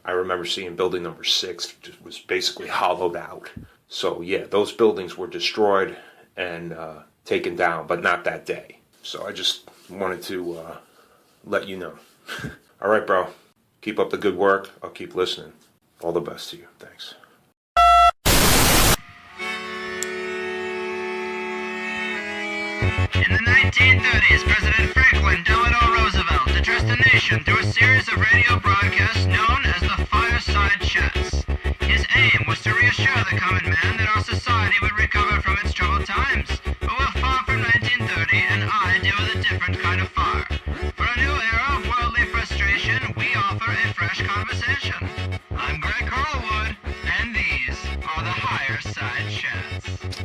I remember seeing building number 6 was basically hollowed out. So yeah, those buildings were destroyed and taken down, but not that day. So I just wanted to let you know. All right, bro. Keep up the good work. I'll keep listening. All the best to you. Thanks. In the 1930s, President Franklin Delano Roosevelt addressed the nation through a series of radio broadcasts known as the Fireside Chats. His aim was to reassure the common man that our society would recover from its troubled times. But we're far from 1930, and I deal with a different kind of fire. For a new era of worldly frustration, we offer a fresh conversation. I'm Greg Carlwood, and these are the Higherside Chats.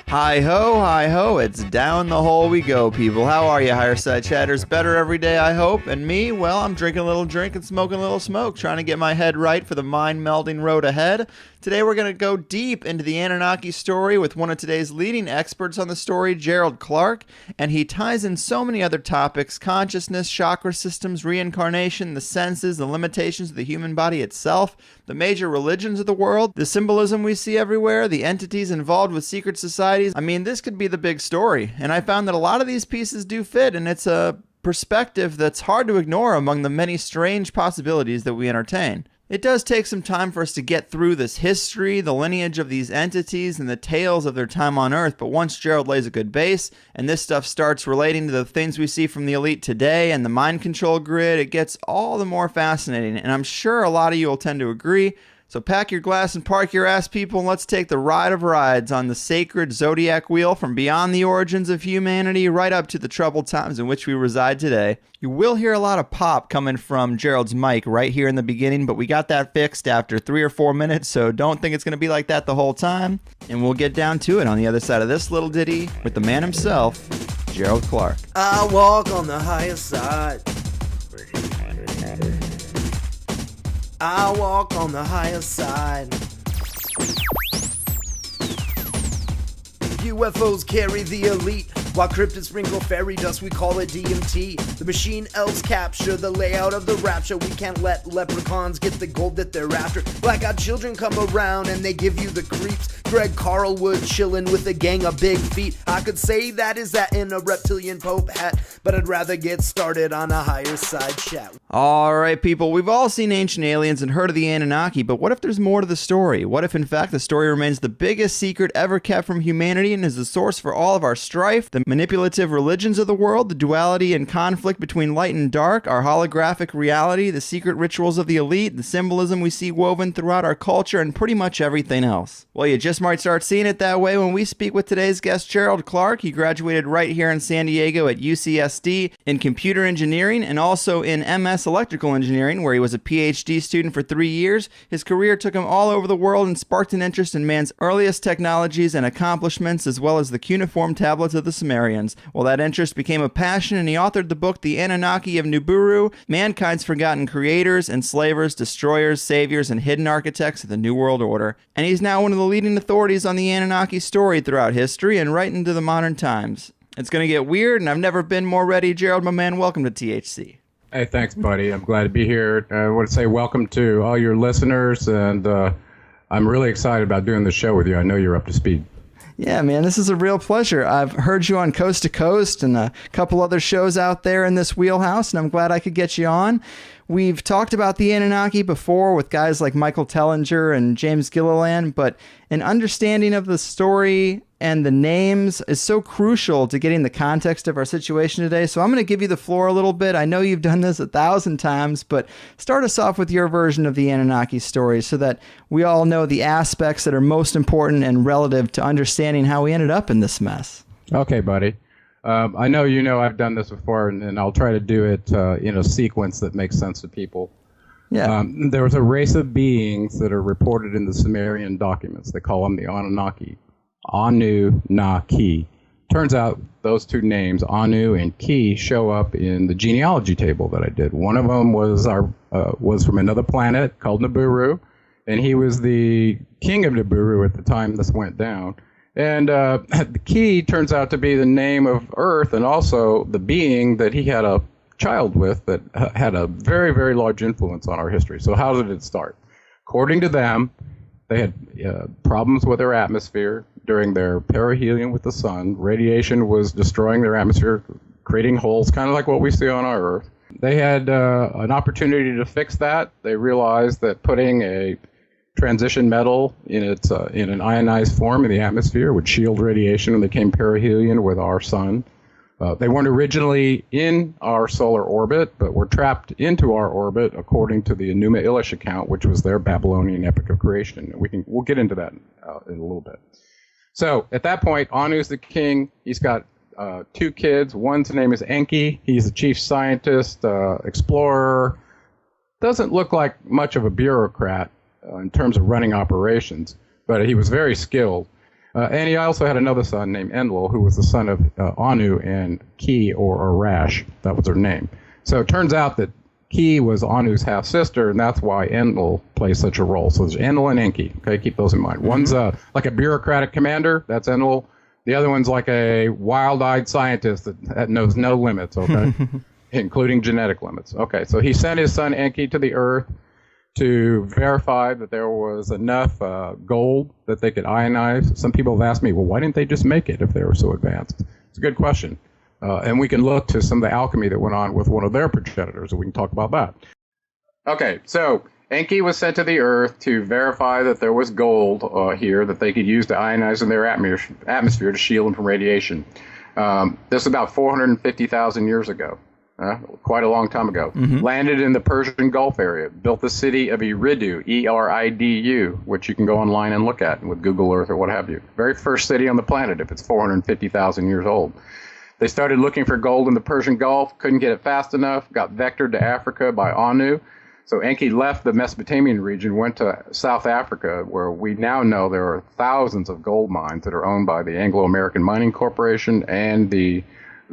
Hi-ho, it's down the hole we go, people. How are you, Higherside Chatters? Better every day, I hope. And me, well, I'm drinking a little drink and smoking a little smoke, trying to get my head right for the mind-melding road ahead. Today we're going to go deep into the Anunnaki story with one of today's leading experts on the story, Gerald Clark, and he ties in so many other topics: consciousness, chakra systems, reincarnation, the senses, the limitations of the human body itself, the major religions of the world, the symbolism we see everywhere, the entities involved with secret societies. I mean, this could be the big story, and I found that a lot of these pieces do fit, and it's a perspective that's hard to ignore among the many strange possibilities that we entertain. It does take some time for us to get through this history, the lineage of these entities, and the tales of their time on Earth, but once Gerald lays a good base, and this stuff starts relating to the things we see from the elite today and the mind control grid, it gets all the more fascinating, and I'm sure a lot of you will tend to agree. So pack your glass and park your ass, people, and let's take the ride of rides on the sacred zodiac wheel from beyond the origins of humanity right up to the troubled times in which we reside today. You will hear a lot of pop coming from Gerald's mic right here in the beginning, but we got that fixed after 3 or 4 minutes, so don't think it's going to be like that the whole time. And we'll get down to it on the other side of this little ditty with the man himself, Gerald Clark. I walk on the higher side. I walk on the higher side. UFOs carry the elite, while cryptids sprinkle fairy dust, we call it DMT. The machine elves capture the layout of the rapture. We can't let leprechauns get the gold that they're after. Black-eyed children come around and they give you the creeps. Greg Carlwood chillin' with a gang of big feet. I could say that is that in a reptilian pope hat, but I'd rather get started on a higher side chat. Alright, people, we've all seen ancient aliens and heard of the Anunnaki, but what if there's more to the story? What if, in fact, the story remains the biggest secret ever kept from humanity and is the source for all of our strife, the manipulative religions of the world, the duality and conflict between light and dark, our holographic reality, the secret rituals of the elite, the symbolism we see woven throughout our culture, and pretty much everything else? Well, you just might start seeing it that way when we speak with today's guest, Gerald Clark. He graduated right here in San Diego at UCSD in computer engineering and also in MS electrical engineering, where he was a PhD student for 3 years. His career took him all over the world and sparked an interest in man's earliest technologies and accomplishments, as well as the cuneiform tablets of the Sumerians. Well, that interest became a passion, and he authored the book The Anunnaki of Nibiru, Mankind's Forgotten Creators, Enslavers, Destroyers, Saviors, and Hidden Architects of the New World Order. And he's now one of the leading authorities on the Anunnaki story throughout history and right into the modern times. It's going to get weird, and I've never been more ready. Gerald, my man, welcome to THC. Hey, thanks, buddy. I'm glad to be here. I want to say welcome to all your listeners, and I'm really excited about doing the show with you. I know you're up to speed. Yeah, man, this is a real pleasure. I've heard you on Coast to Coast and a couple other shows out there in this wheelhouse, and I'm glad I could get you on. We've talked about the Anunnaki before with guys like Michael Tellinger and James Gilliland, but an understanding of the story and the names is so crucial to getting the context of our situation today. So I'm going to give you the floor a little bit. I know you've done this 1,000 times, but start us off with your version of the Anunnaki story so that we all know the aspects that are most important and relative to understanding how we ended up in this mess. Okay, buddy. I know you know I've done this before, and I'll try to do it in a sequence that makes sense to people. Yeah. There was a race of beings that are reported in the Sumerian documents. They call them the Anunnaki. Anunnaki. Turns out those two names, Anu and Ki, show up in the genealogy table that I did. One of them was from another planet called Nibiru, and he was the king of Nibiru at the time this went down. And the Ki turns out to be the name of Earth and also the being that he had a child with that had a very, very large influence on our history. So how did it start? According to them, they had problems with their atmosphere during their perihelion with the sun. Radiation was destroying their atmosphere, creating holes, kind of like what we see on our Earth. They had an opportunity to fix that. They realized that putting a transition metal in an ionized form in the atmosphere would shield radiation, and they came perihelion with our sun. They weren't originally in our solar orbit, but were trapped into our orbit according to the Enuma Elish account, which was their Babylonian epic of creation. We'll get into that in a little bit. So at that point, Anu's the king. He's got 2 kids. One's name is Enki. He's the chief scientist, explorer. Doesn't look like much of a bureaucrat in terms of running operations, but he was very skilled. And he also had another son named Enlil, who was the son of Anu and Ki, or Arash. That was her name. So it turns out that Ki was Anu's half-sister, and that's why Enlil plays such a role. So there's Enlil and Enki. Okay, keep those in mind. Mm-hmm. One's like a bureaucratic commander. That's Enlil. The other one's like a wild-eyed scientist that knows no limits, okay, including genetic limits. Okay, so he sent his son Enki to the Earth to verify that there was enough gold that they could ionize. Some people have asked me, well, why didn't they just make it if they were so advanced? It's a good question. And we can look to some of the alchemy that went on with one of their progenitors, and we can talk about that. Okay, so Enki was sent to the Earth to verify that there was gold here that they could use to ionize in their atmosphere to shield them from radiation. This is about 450,000 years ago. Quite a long time ago. Mm-hmm. Landed in the Persian Gulf area. Built the city of Eridu, E-R-I-D-U, which you can go online and look at with Google Earth or what have you. Very first city on the planet if it's 450,000 years old. They started looking for gold in the Persian Gulf, couldn't get it fast enough, got vectored to Africa by Anu. So Enki left the Mesopotamian region, went to South Africa, where we now know there are thousands of gold mines that are owned by the Anglo-American Mining Corporation and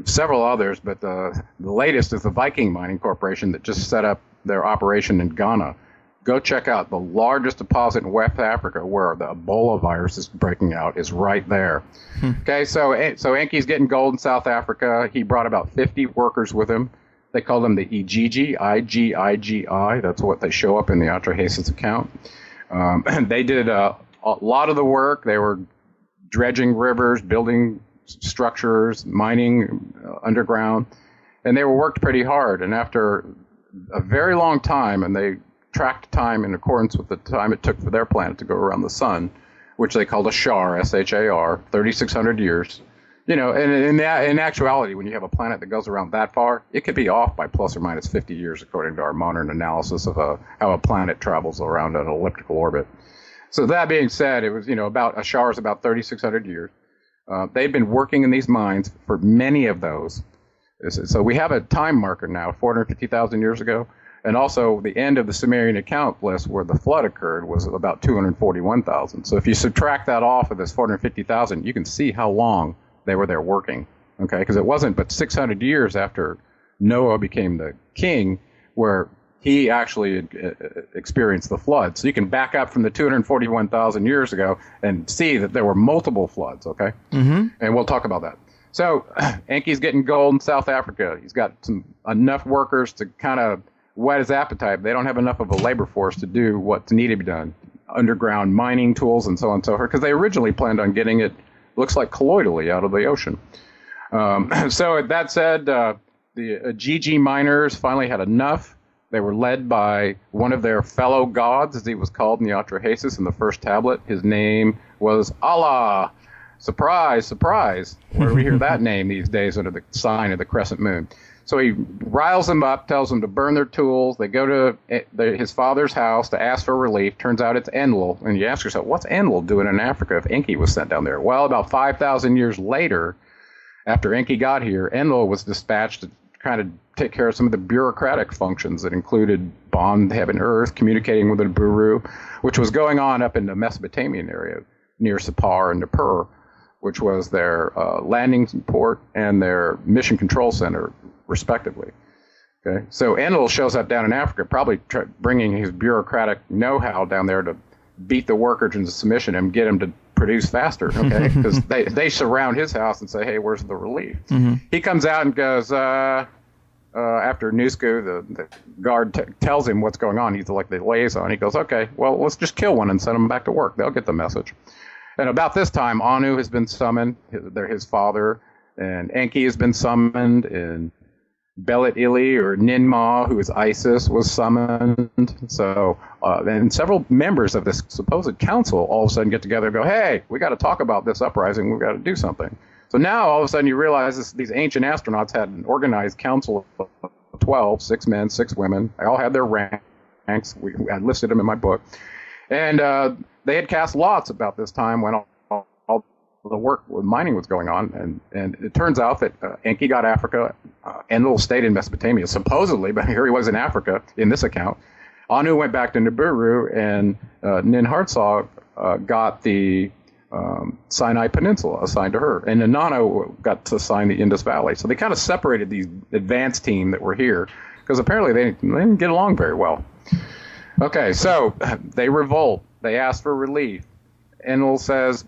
several others, but the latest is the Viking Mining Corporation that just set up their operation in Ghana. Go check out the largest deposit in West Africa where the Ebola virus is breaking out is right there. Okay, so Enki's getting gold in South Africa. He brought about 50 workers with him. They call them the Igigi, I-G-I-G-I. That's what they show up in the Atrahasis account. They did a lot of the work. They were dredging rivers, building structures, mining underground, and they were worked pretty hard. And after a very long time, and they tracked time in accordance with the time it took for their planet to go around the sun, which they called a Shar, S-H-A-R, 3,600 years. You know, and in actuality, when you have a planet that goes around that far, it could be off by plus or minus 50 years, according to our modern analysis of how a planet travels around an elliptical orbit. So that being said, it was, about a Shar is about 3,600 years. They've been working in these mines for many of those. So we have a time marker now, 450,000 years ago. And also the end of the Sumerian account list where the flood occurred was about 241,000. So if you subtract that off of this 450,000, you can see how long they were there working. Okay, because it wasn't but 600 years after Noah became the king where he actually experienced the flood. So you can back up from the 241,000 years ago and see that there were multiple floods, okay? Mm-hmm. And we'll talk about that. So Enki's getting gold in South Africa. He's got enough workers to kind of whet his appetite. They don't have enough of a labor force to do what's needed to be done. Underground mining tools and so on and so forth, because they originally planned on getting it, looks like colloidally, out of the ocean. So that said, the GG miners finally had enough. They were led by one of their fellow gods, as he was called in the Atrahasis in the first tablet. His name was Allah. Surprise, surprise. Where do we hear that name these days under the sign of the crescent moon? So he riles them up, tells them to burn their tools. They go to his father's house to ask for relief. Turns out it's Enlil. And you ask yourself, what's Enlil doing in Africa if Enki was sent down there? Well, about 5,000 years later, after Enki got here, Enlil was dispatched to kind of take care of some of the bureaucratic functions that included bond heaven earth, communicating with the Nibiru, which was going on up in the Mesopotamian area near Sippar and Nippur, which was their landing port and their mission control center, respectively. Okay, so Enlil shows up down in Africa, probably bringing his bureaucratic know-how down there to beat the workers into submission and get them to produce faster, okay? Because they surround his house and say, hey, where's the relief? Mm-hmm. He comes out and goes, after Nusku, the guard tells him what's going on. He's like the liaison. He goes, okay, well, let's just kill one and send them back to work. They'll get the message. And about this time, Anu has been summoned. They're his father. And Enki has been summoned. And Belit Ili, or Ninmah, who is Isis, was summoned. So, and several members of this supposed council all of a sudden get together and go, hey, we got to talk about this uprising. We've got to do something. So now all of a sudden you realize these ancient astronauts had an organized council of 12, 6 men, 6 women. They all had their ranks. I listed them in my book. And they had cast lots about this time when all the work with mining was going on. And it turns out that Enki got Africa, Enlil stayed in Mesopotamia, supposedly, but here he was in Africa in this account. Anu went back to Nibiru, and Ninhartsog got the Sinai Peninsula assigned to her, and Inanna got to assign the Indus Valley. So they kind of separated these advanced team that were here because apparently they didn't get along very well. Okay, so they revolt. They ask for relief. Enlil says,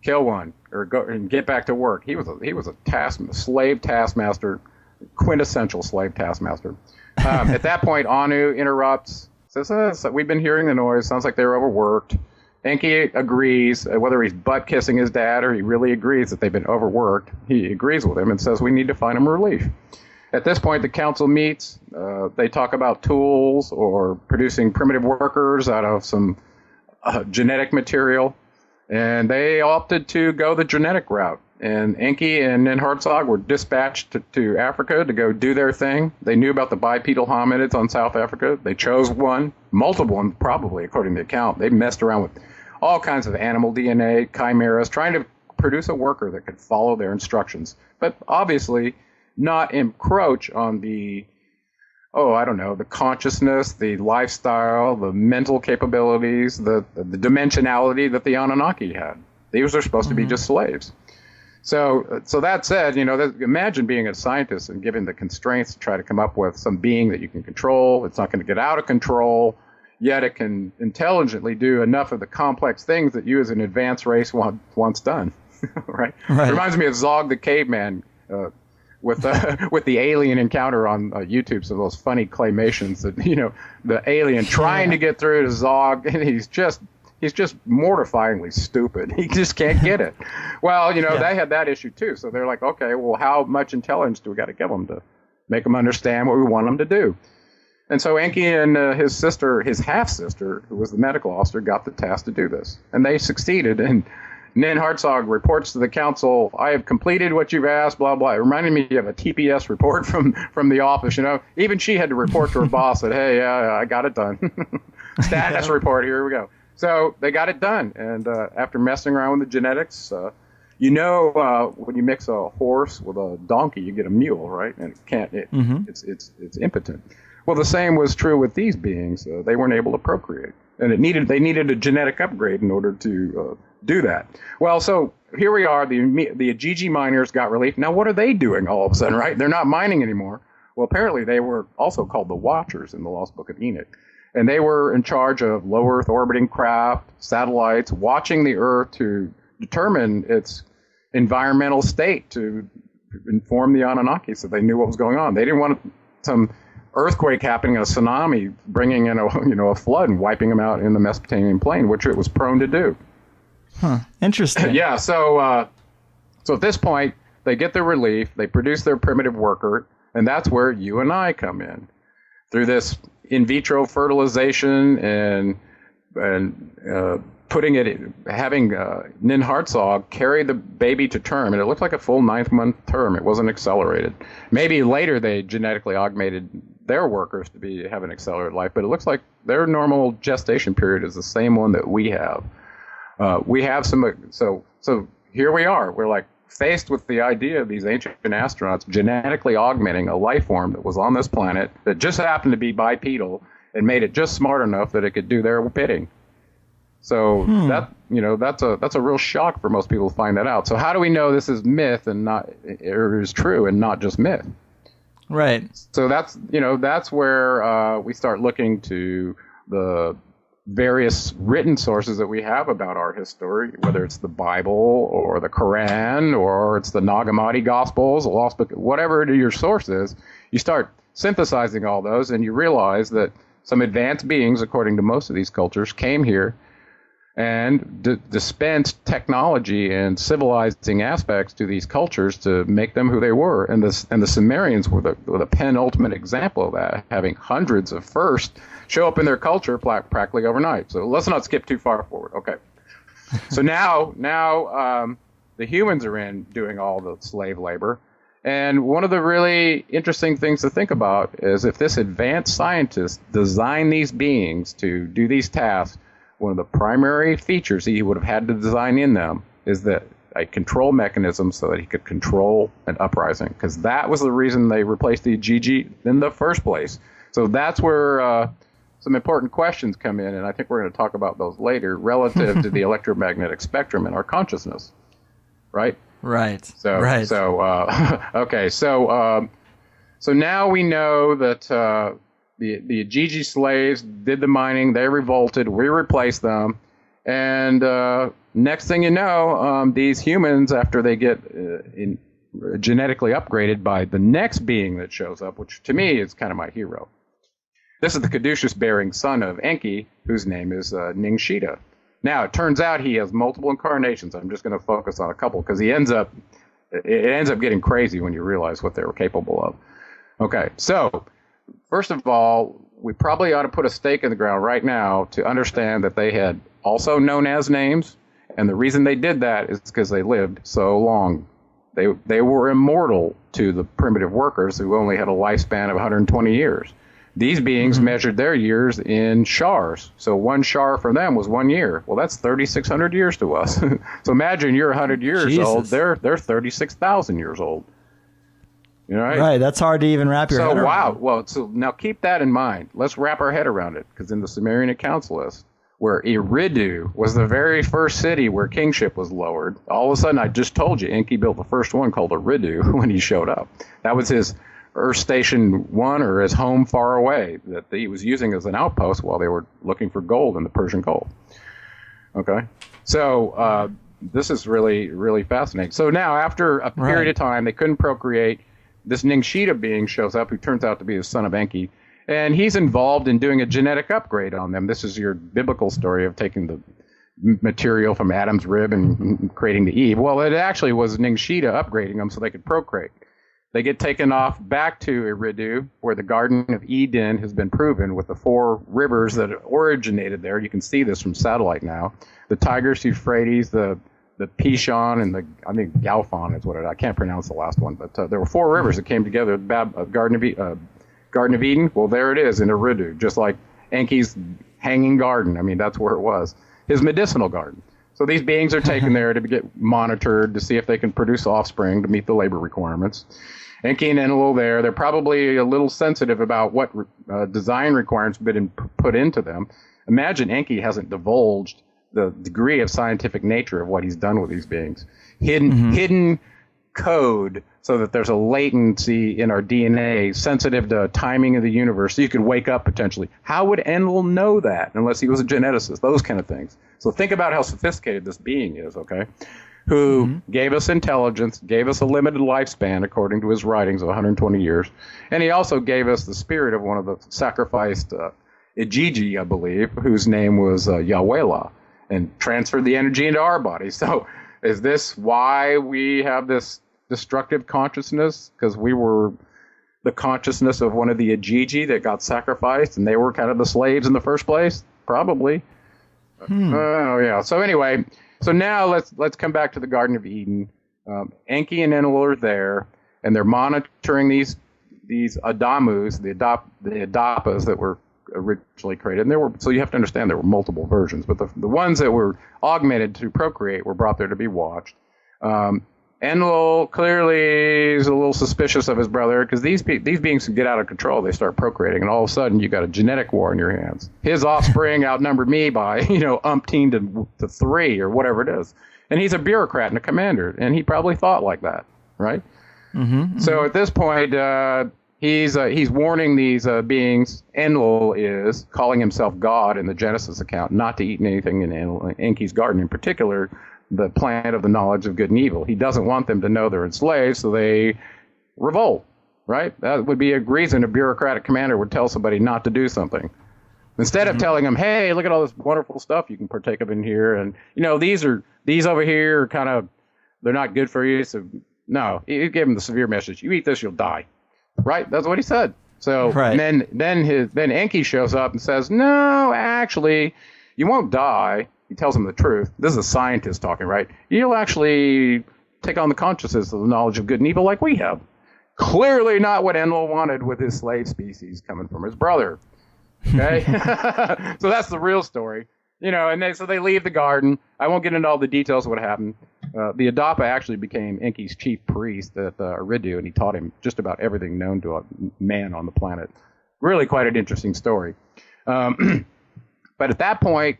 "Kill one or go and get back to work." He was a slave taskmaster, quintessential slave taskmaster. At that point, Anu interrupts, says, "We've been hearing the noise. Sounds like they're overworked." Enki agrees, whether he's butt-kissing his dad or he really agrees that they've been overworked. He agrees with him and says we need to find him relief. At this point, the council meets. They talk about tools or producing primitive workers out of some genetic material. And they opted to go the genetic route. And Enki and Ninhartsog were dispatched to Africa to go do their thing. They knew about the bipedal hominids on South Africa. They chose one, multiple ones probably, according to the account. They messed around with all kinds of animal DNA, chimeras, trying to produce a worker that could follow their instructions. But obviously not encroach on the consciousness, the lifestyle, the mental capabilities, the dimensionality that the Anunnaki had. These are supposed to be just slaves. So that said, imagine being a scientist and given the constraints to try to come up with some being that you can control. It's not going to get out of control, yet it can intelligently do enough of the complex things that you as an advanced race wants done. Right? It reminds me of Zog the Caveman with the alien encounter on YouTube. So those funny claymations that, the alien trying to get through to Zog, and he's just mortifyingly stupid. He just can't get it. Well, they had that issue too. So they're like, okay, well, how much intelligence do we got to give them to make them understand what we want them to do? And so Enki and his sister, his half-sister, who was the medical officer, got the task to do this. And they succeeded. And Ninhartsog reports to the council, I have completed what you've asked, blah, blah. It reminded me of a TPS report from the office. Even she had to report to her boss that, hey, I got it done. Status report, here we go. So they got it done, and after messing around with the genetics, when you mix a horse with a donkey, you get a mule, right? And it's impotent. Well, the same was true with these beings. They weren't able to procreate, and they needed a genetic upgrade in order to do that. Well, so here we are. The Ajiji miners got relief. Now, what are they doing all of a sudden, right? They're not mining anymore. Well, apparently they were also called the Watchers in the Lost Book of Enoch. And they were in charge of low Earth orbiting craft, satellites, watching the Earth to determine its environmental state to inform the Anunnaki so they knew what was going on. They didn't want some earthquake happening, a tsunami bringing in a flood and wiping them out in the Mesopotamian plain, which it was prone to do. Huh. Interesting. Yeah. So at this point, they get their relief. They produce their primitive worker, and that's where you and I come in through this in vitro fertilization and having Ninhartsog carry the baby to term, and it looked like a full 9th-month term. It wasn't accelerated. Maybe later they genetically augmented their workers to have an accelerated life, but it looks like their normal gestation period is the same one that we have. We have so here we are. We're like faced with the idea of these ancient astronauts genetically augmenting a life form that was on this planet that just happened to be bipedal and made it just smart enough that it could do their bidding. So that's a real shock for most people to find that out. So how do we know this is myth and not, or is true and not just myth? Right. So that's where we start looking to the various written sources that we have about our history, whether it's the Bible or the Quran or it's the Nag Hammadi Gospels, the Lost Book, whatever your source is, you start synthesizing all those and you realize that some advanced beings, according to most of these cultures, came here and dispensed technology and civilizing aspects to these cultures to make them who they were. And the Sumerians were the penultimate example of that, having hundreds of first show up in their culture practically overnight. So let's not skip too far forward. Okay. So now the humans are in doing all the slave labor. And one of the really interesting things to think about is if this advanced scientist designed these beings to do these tasks, one of the primary features he would have had to design in them is that a control mechanism so that he could control an uprising, because that was the reason they replaced the Gigi in the first place. So that's where some important questions come in, and I think we're going to talk about those later relative to the electromagnetic spectrum in our consciousness, right? Right. So, right. So, okay. So now we know that the Gigi slaves did the mining. They revolted. We replaced them. And next thing you know, these humans, after they get genetically upgraded by the next being that shows up, which to me is kind of my hero. This is the caduceus-bearing son of Enki, whose name is Ningshita. Now, it turns out he has multiple incarnations. I'm just going to focus on a couple because it ends up getting crazy when you realize what they were capable of. Okay, so first of all, we probably ought to put a stake in the ground right now to understand that they had also known as names, and the reason they did that is because they lived so long. They were immortal to the primitive workers who only had a lifespan of 120 years. These beings measured their years in shars. So one shar for them was 1 year. Well, that's 3,600 years to us. So imagine you're 100 years old. They're 36,000 years old. You know, right? Right. That's hard to even wrap your head around. Wow. Well, so now keep that in mind. Let's wrap our head around it, because in the Sumerian accounts list, where Eridu was the very first city where kingship was lowered, all of a sudden, I just told you, Enki built the first one called Eridu when he showed up. That was his Earth Station 1, or his home far away, that he was using as an outpost while they were looking for gold in the Persian Gulf. Okay? So this is really, really fascinating. So now, after a period of time, they couldn't procreate. This Ningshita being shows up, who turns out to be the son of Enki, and he's involved in doing a genetic upgrade on them. This is your biblical story of taking the material from Adam's rib and creating the Eve. Well, it actually was Ningshita upgrading them so they could procreate. They get taken off back to Eridu, where the Garden of Eden has been proven with the 4 rivers that originated there. You can see this from satellite now. The Tigris, Euphrates, the Pishon, and I think Galfon is what I can't pronounce the last one, but there were 4 rivers that came together. Garden of Eden. Well, there it is in Eridu, just like Enki's hanging garden. I mean, that's where it was. His medicinal garden. So these beings are taken there to get monitored to see if they can produce offspring to meet the labor requirements. Enki and Enlil there, they're probably a little sensitive about what design requirements have been put into them. Imagine Enki hasn't divulged the degree of scientific nature of what he's done with these beings. Hidden code so that there's a latency in our DNA sensitive to timing of the universe, so you could wake up potentially. How would Enlil know that unless he was a geneticist? Those kind of things. So think about how sophisticated this being is, okay? Who gave us intelligence, gave us a limited lifespan according to his writings of 120 years, and he also gave us the spirit of one of the sacrificed Igigi, I believe, whose name was Yahweh, and transferred the energy into our body. So is this why we have this destructive consciousness? Because we were the consciousness of one of the Igigi that got sacrificed, and they were kind of the slaves in the first place? Probably. Oh, yeah. So anyway, so now let's come back to the Garden of Eden. Enki and Enlil are there, and they're monitoring these Adamus, the Adapas that were originally created. And so you have to understand there were multiple versions, but the ones that were augmented to procreate were brought there to be watched. Enlil clearly is a little suspicious of his brother, because these beings can get out of control. They start procreating, and all of a sudden you got a genetic war in your hands. His offspring outnumbered me by umpteen to 3 or whatever it is, and he's a bureaucrat and a commander, and he probably thought like that, right? So at this point, He's warning these beings. Enlil is calling himself God in the Genesis account, not to eat anything in Enki's garden, in particular, the plant of the knowledge of good and evil. He doesn't want them to know they're enslaved, so they revolt. Right? That would be a reason a bureaucratic commander would tell somebody not to do something. Instead of telling them, hey, look at all this wonderful stuff you can partake of in here, and these over here are kind of, they're not good for you. So no, he gave them the severe message: you eat this, you'll die. Right? That's what he said. So right. then Enki shows up and says, no, actually, you won't die. He tells him the truth. This is a scientist talking, right? You'll actually take on the consciousness of the knowledge of good and evil like we have. Clearly not what Enlil wanted with his slave species coming from his brother. Okay? So that's the real story. And so they leave the garden. I won't get into all the details of what happened. The Adapa actually became Enki's chief priest at Eridu, and he taught him just about everything known to a man on the planet. Really quite an interesting story. But at that point,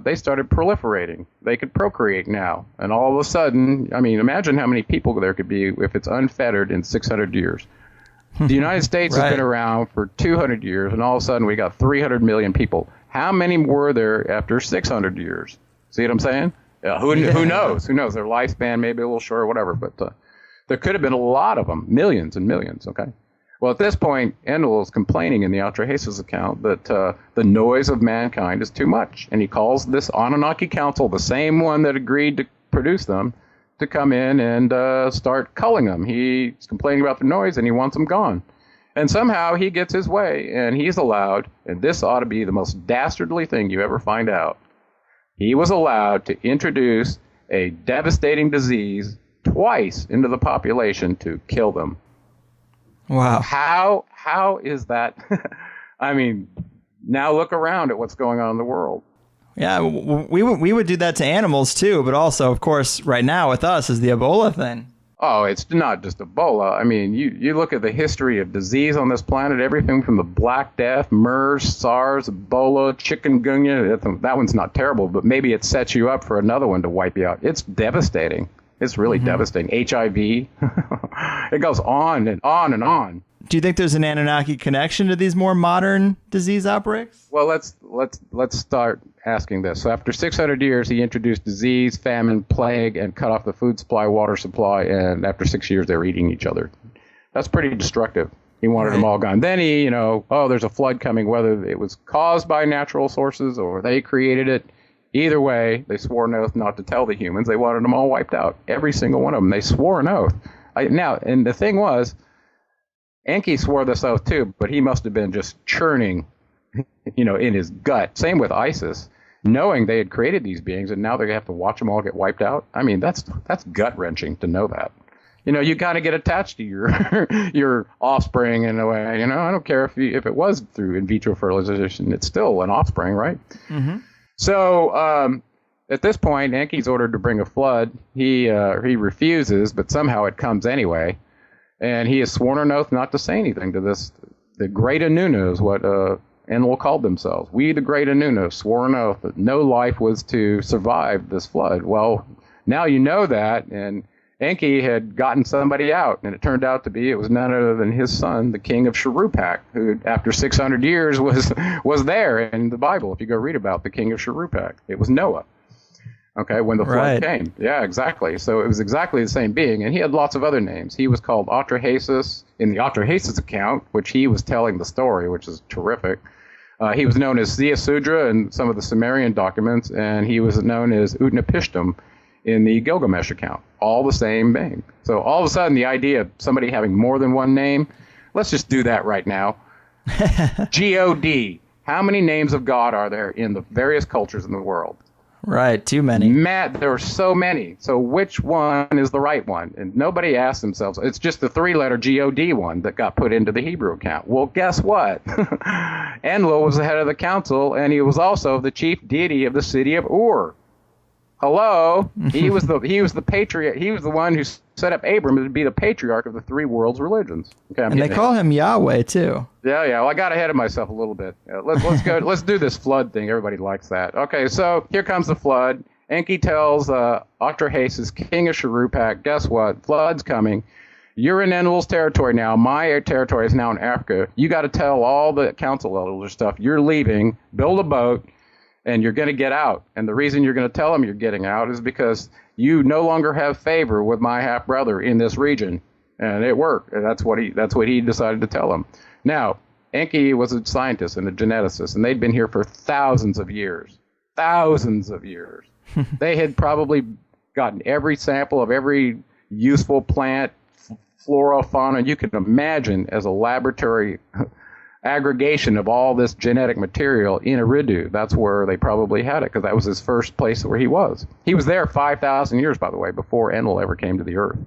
they started proliferating. They could procreate now. And all of a sudden, imagine how many people there could be if it's unfettered in 600 years. The United States has been around for 200 years, and all of a sudden we got 300 million people. How many were there after 600 years? See what I'm saying? Who knows? Who knows? Their lifespan may be a little short or whatever, but there could have been a lot of them, millions and millions, okay? Well, at this point, Enlil is complaining in the Atrahasis account that the noise of mankind is too much, and he calls this Anunnaki council, the same one that agreed to produce them, to come in and start culling them. He's complaining about the noise, and he wants them gone. And somehow he gets his way, and he's allowed, and this ought to be the most dastardly thing you ever find out, he was allowed to introduce a devastating disease twice into the population to kill them. Wow. How is that? Now look around at what's going on in the world. Yeah, we would do that to animals too, but also, of course, right now with us is the Ebola thing. Oh, it's not just Ebola. You look at the history of disease on this planet, everything from the Black Death, MERS, SARS, Ebola, chikungunya. That one's not terrible, but maybe it sets you up for another one to wipe you out. It's devastating. It's really devastating. HIV. It goes on and on and on. Do you think there's an Anunnaki connection to these more modern disease outbreaks? Well, let's start asking this. So after 600 years, he introduced disease, famine, plague, and cut off the food supply, water supply, and after 6 years, they were eating each other. That's pretty destructive. He wanted them all gone. Then he, there's a flood coming, whether it was caused by natural sources or they created it. Either way, they swore an oath not to tell the humans. They wanted them all wiped out. Every single one of them. They swore an oath. And the thing was, Enki swore this oath too, but he must have been just churning, in his gut. Same with Isis, knowing they had created these beings, and now they have to watch them all get wiped out. That's gut-wrenching to know that. You kind of get attached to your offspring in a way. I don't care if it was through in vitro fertilization, it's still an offspring, right? Mm-hmm. So at this point, Enki's ordered to bring a flood. He refuses, but somehow it comes anyway. And he has sworn an oath not to say anything to this. The Great Anunnaki is what Enlil called themselves. We, the Great Anunnaki, swore an oath that no life was to survive this flood. Well, now you know that, and Enki had gotten somebody out, and it turned out to be it was none other than his son, the king of Shuruppak, who after 600 years was there in the Bible. If you go read about the king of Shuruppak, it was Noah. Okay, when the flood came. Yeah, exactly. So it was exactly the same being, and he had lots of other names. He was called Atrahasis in the Atrahasis account, which he was telling the story, which is terrific. He was known as Ziusudra in some of the Sumerian documents, and he was known as Utnapishtim in the Gilgamesh account. All the same being. So all of a sudden, the idea of somebody having more than one name, let's just do that right now. God. How many names of God are there in the various cultures in the world? Right, too many. Matt, there are so many. So which one is the right one? And nobody asked themselves. It's just the three-letter God one that got put into the Hebrew account. Well, guess what? Enlil was the head of the council, and he was also the chief deity of the city of Ur. Hello, he was the patriarch. He was the one who set up Abram to be the patriarch of the three world's religions. Okay, and they call him Yahweh too. Yeah. Well, I got ahead of myself a little bit. Let's go. Let's do this flood thing. Everybody likes that. Okay, so here comes the flood. Enki tells Atrahasis, king of Shuruppak, guess what? Flood's coming. you're in Enlil's territory now. My territory is now in Africa. You got to tell all the council elders stuff. You're leaving, build a boat, and you're going to get out. And the reason you're going to tell them you're getting out is because you no longer have favor with my half-brother in this region. And it worked. And that's what he decided to tell them. Now, Enki was a scientist and a geneticist, and they'd been here for thousands of years. Thousands of years. They had probably gotten every sample of every useful plant, flora, fauna you can imagine as a laboratory aggregation of all this genetic material in Eridu. That's where they probably had it, because that was his first place where he was. He was there 5,000 years, by the way, before Enlil ever came to the Earth.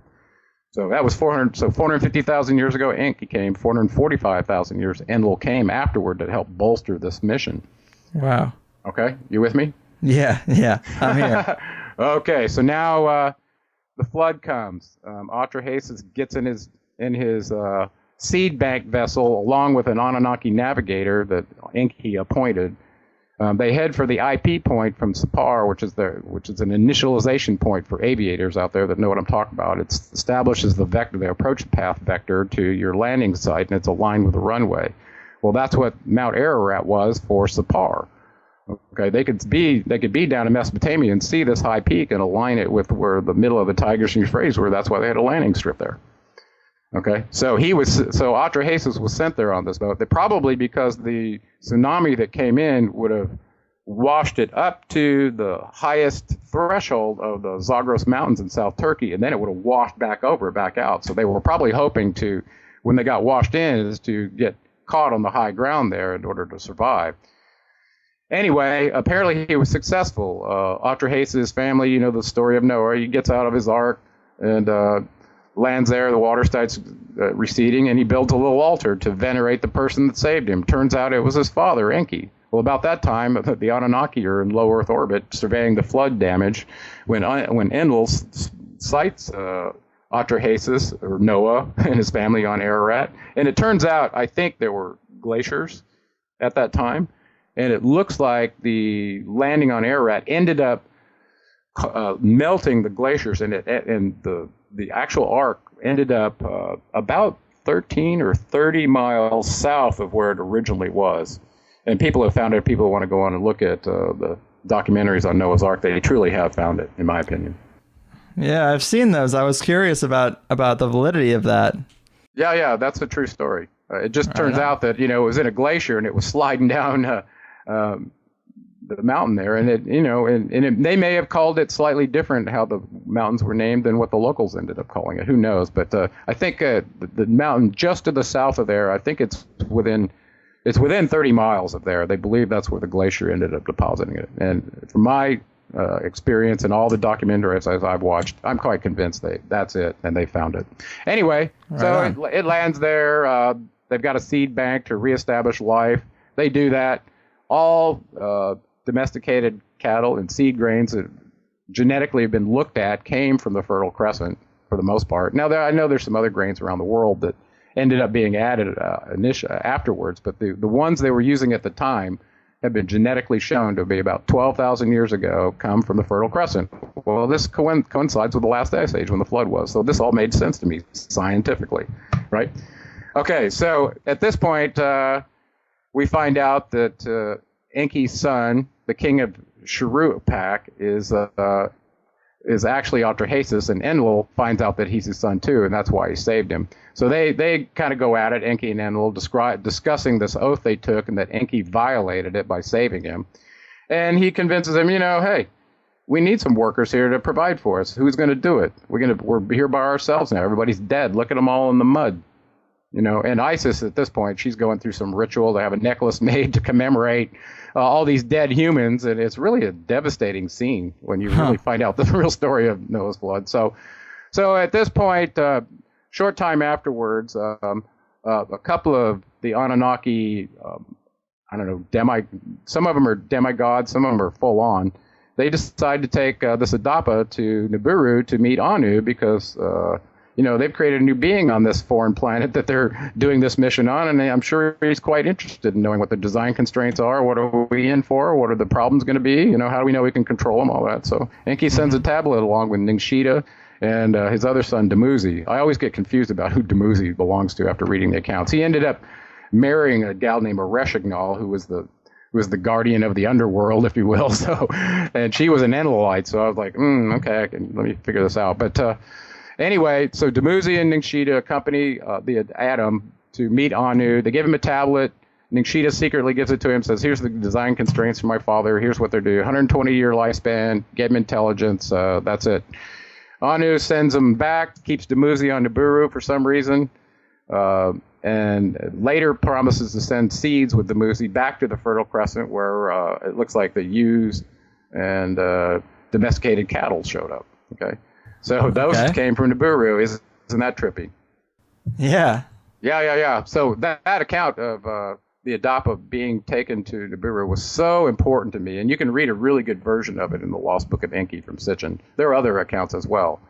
So that was 450,000 years ago, Enki came. 445,000 years, Enlil came afterward to help bolster this mission. Wow. Okay, you with me? Yeah, I'm here. Okay, so now the flood comes. Atrahasis gets in his seed bank vessel along with an Anunnaki navigator that Enki appointed. They head for the IP point from Sapar, which is an initialization point for aviators out there that know what I'm talking about. It establishes the approach path vector to your landing site, and it's aligned with the runway. Well, that's what Mount Ararat was for Sapar. Okay, they could be down in Mesopotamia and see this high peak and align it with where the middle of the Tigris and Euphrates were. That's why they had a landing strip there. Okay, so Atrahasis was sent there on this boat. Probably because the tsunami that came in would have washed it up to the highest threshold of the Zagros Mountains in South Turkey, and then it would have washed back out. So they were probably hoping to, when they got washed in, is to get caught on the high ground there in order to survive. Anyway, apparently he was successful. Atrahasis' family, you know the story of Noah. He gets out of his ark and lands there. The water starts receding, and he builds a little altar to venerate the person that saved him. Turns out it was his father, Enki. Well, about that time, the Anunnaki are in low Earth orbit surveying the flood damage when Enlil sights Atrahasis, or Noah, and his family on Ararat. And it turns out, I think there were glaciers at that time. And it looks like the landing on Ararat ended up melting the glaciers, and the actual ark ended up about 13 or 30 miles south of where it originally was. And people have found it. People want to go on and look at the documentaries on Noah's Ark. They truly have found it, in my opinion. Yeah, I've seen those. I was curious about the validity of that. Yeah, that's a true story. It just turns out that it was in a glacier and it was sliding down the mountain there, and they may have called it slightly different how the mountains were named than what the locals ended up calling it. Who knows? But I think the mountain just to the south of there, I think it's within 30 miles of there. They believe that's where the glacier ended up depositing it. And from my experience and all the documentaries I've watched, I'm quite convinced that's it, and they found it. Anyway, so it lands there. They've got a seed bank to reestablish life. They do that. All domesticated cattle and seed grains that genetically have been looked at came from the Fertile Crescent for the most part. Now, I know there's some other grains around the world that ended up being added afterwards, but the ones they were using at the time have been genetically shown to be about 12,000 years ago come from the Fertile Crescent. Well, this coincides with the last ice age when the flood was. So this all made sense to me scientifically, right? Okay, so at this point, we find out that Enki's son, the king of Shuruppak, is actually Atrahasis, and Enlil finds out that he's his son too, and that's why he saved him. So they kind of go at it, Enki and Enlil, discussing this oath they took and that Enki violated it by saving him. And he convinces him, hey, we need some workers here to provide for us. Who's going to do it? We're here by ourselves now. Everybody's dead. Look at them all in the mud. And Isis at this point, she's going through some ritual. They have a necklace made to commemorate all these dead humans, and it's really a devastating scene when you really find out the real story of Noah's flood. So at this point, short time afterwards, a couple of the Anunnaki, some of them are demigods, some of them are full on. They decide to take this Adapa to Nibiru to meet Anu because they've created a new being on this foreign planet that they're doing this mission on, and I'm sure he's quite interested in knowing what the design constraints are, what are we in for, what are the problems going to be, how do we know we can control them, all that. So Enki sends a tablet along with Ningshita and his other son, Dumuzi. I always get confused about who Dumuzi belongs to after reading the accounts. He ended up marrying a gal named Ereshignal, who was the guardian of the underworld, if you will. So, and she was an Enlilite. So I was like, okay, let me figure this out. But anyway, so Dumuzi and Ningshita accompany the Adam to meet Anu. They give him a tablet. Ningshita secretly gives it to him, says, here's the design constraints for my father. Here's what they're doing. 120-year lifespan, get him intelligence. That's it. Anu sends him back, keeps Dumuzi on Nibiru for some reason, and later promises to send seeds with Dumuzi back to the Fertile Crescent, where it looks like the ewes and domesticated cattle showed up. Okay, so those came from Nibiru. Isn't that trippy? Yeah. Yeah. So that account of the Adapa being taken to Nibiru was so important to me, and you can read a really good version of it in the Lost Book of Enki from Sitchin. There are other accounts as well.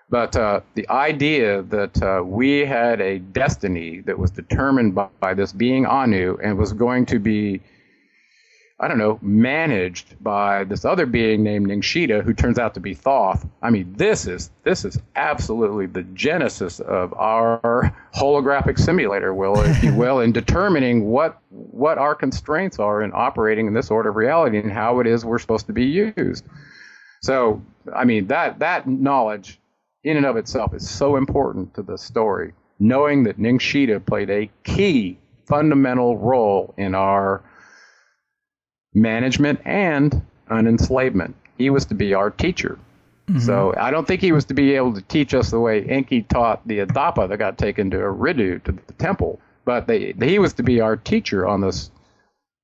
But the idea that we had a destiny that was determined by this being Anu and was going to be, I don't know, managed by this other being named Ningshita, who turns out to be Thoth. I mean, this is absolutely the genesis of our holographic simulator, if you will, in determining what our constraints are in operating in this order of reality and how it is we're supposed to be used. So, I mean, that knowledge in and of itself is so important to the story, knowing that Ningshita played a key fundamental role in our management and unenslavement. He was to be our teacher. Mm-hmm. So I don't think he was to be able to teach us the way Enki taught the Adapa that got taken to Eridu, to the temple, but he was to be our teacher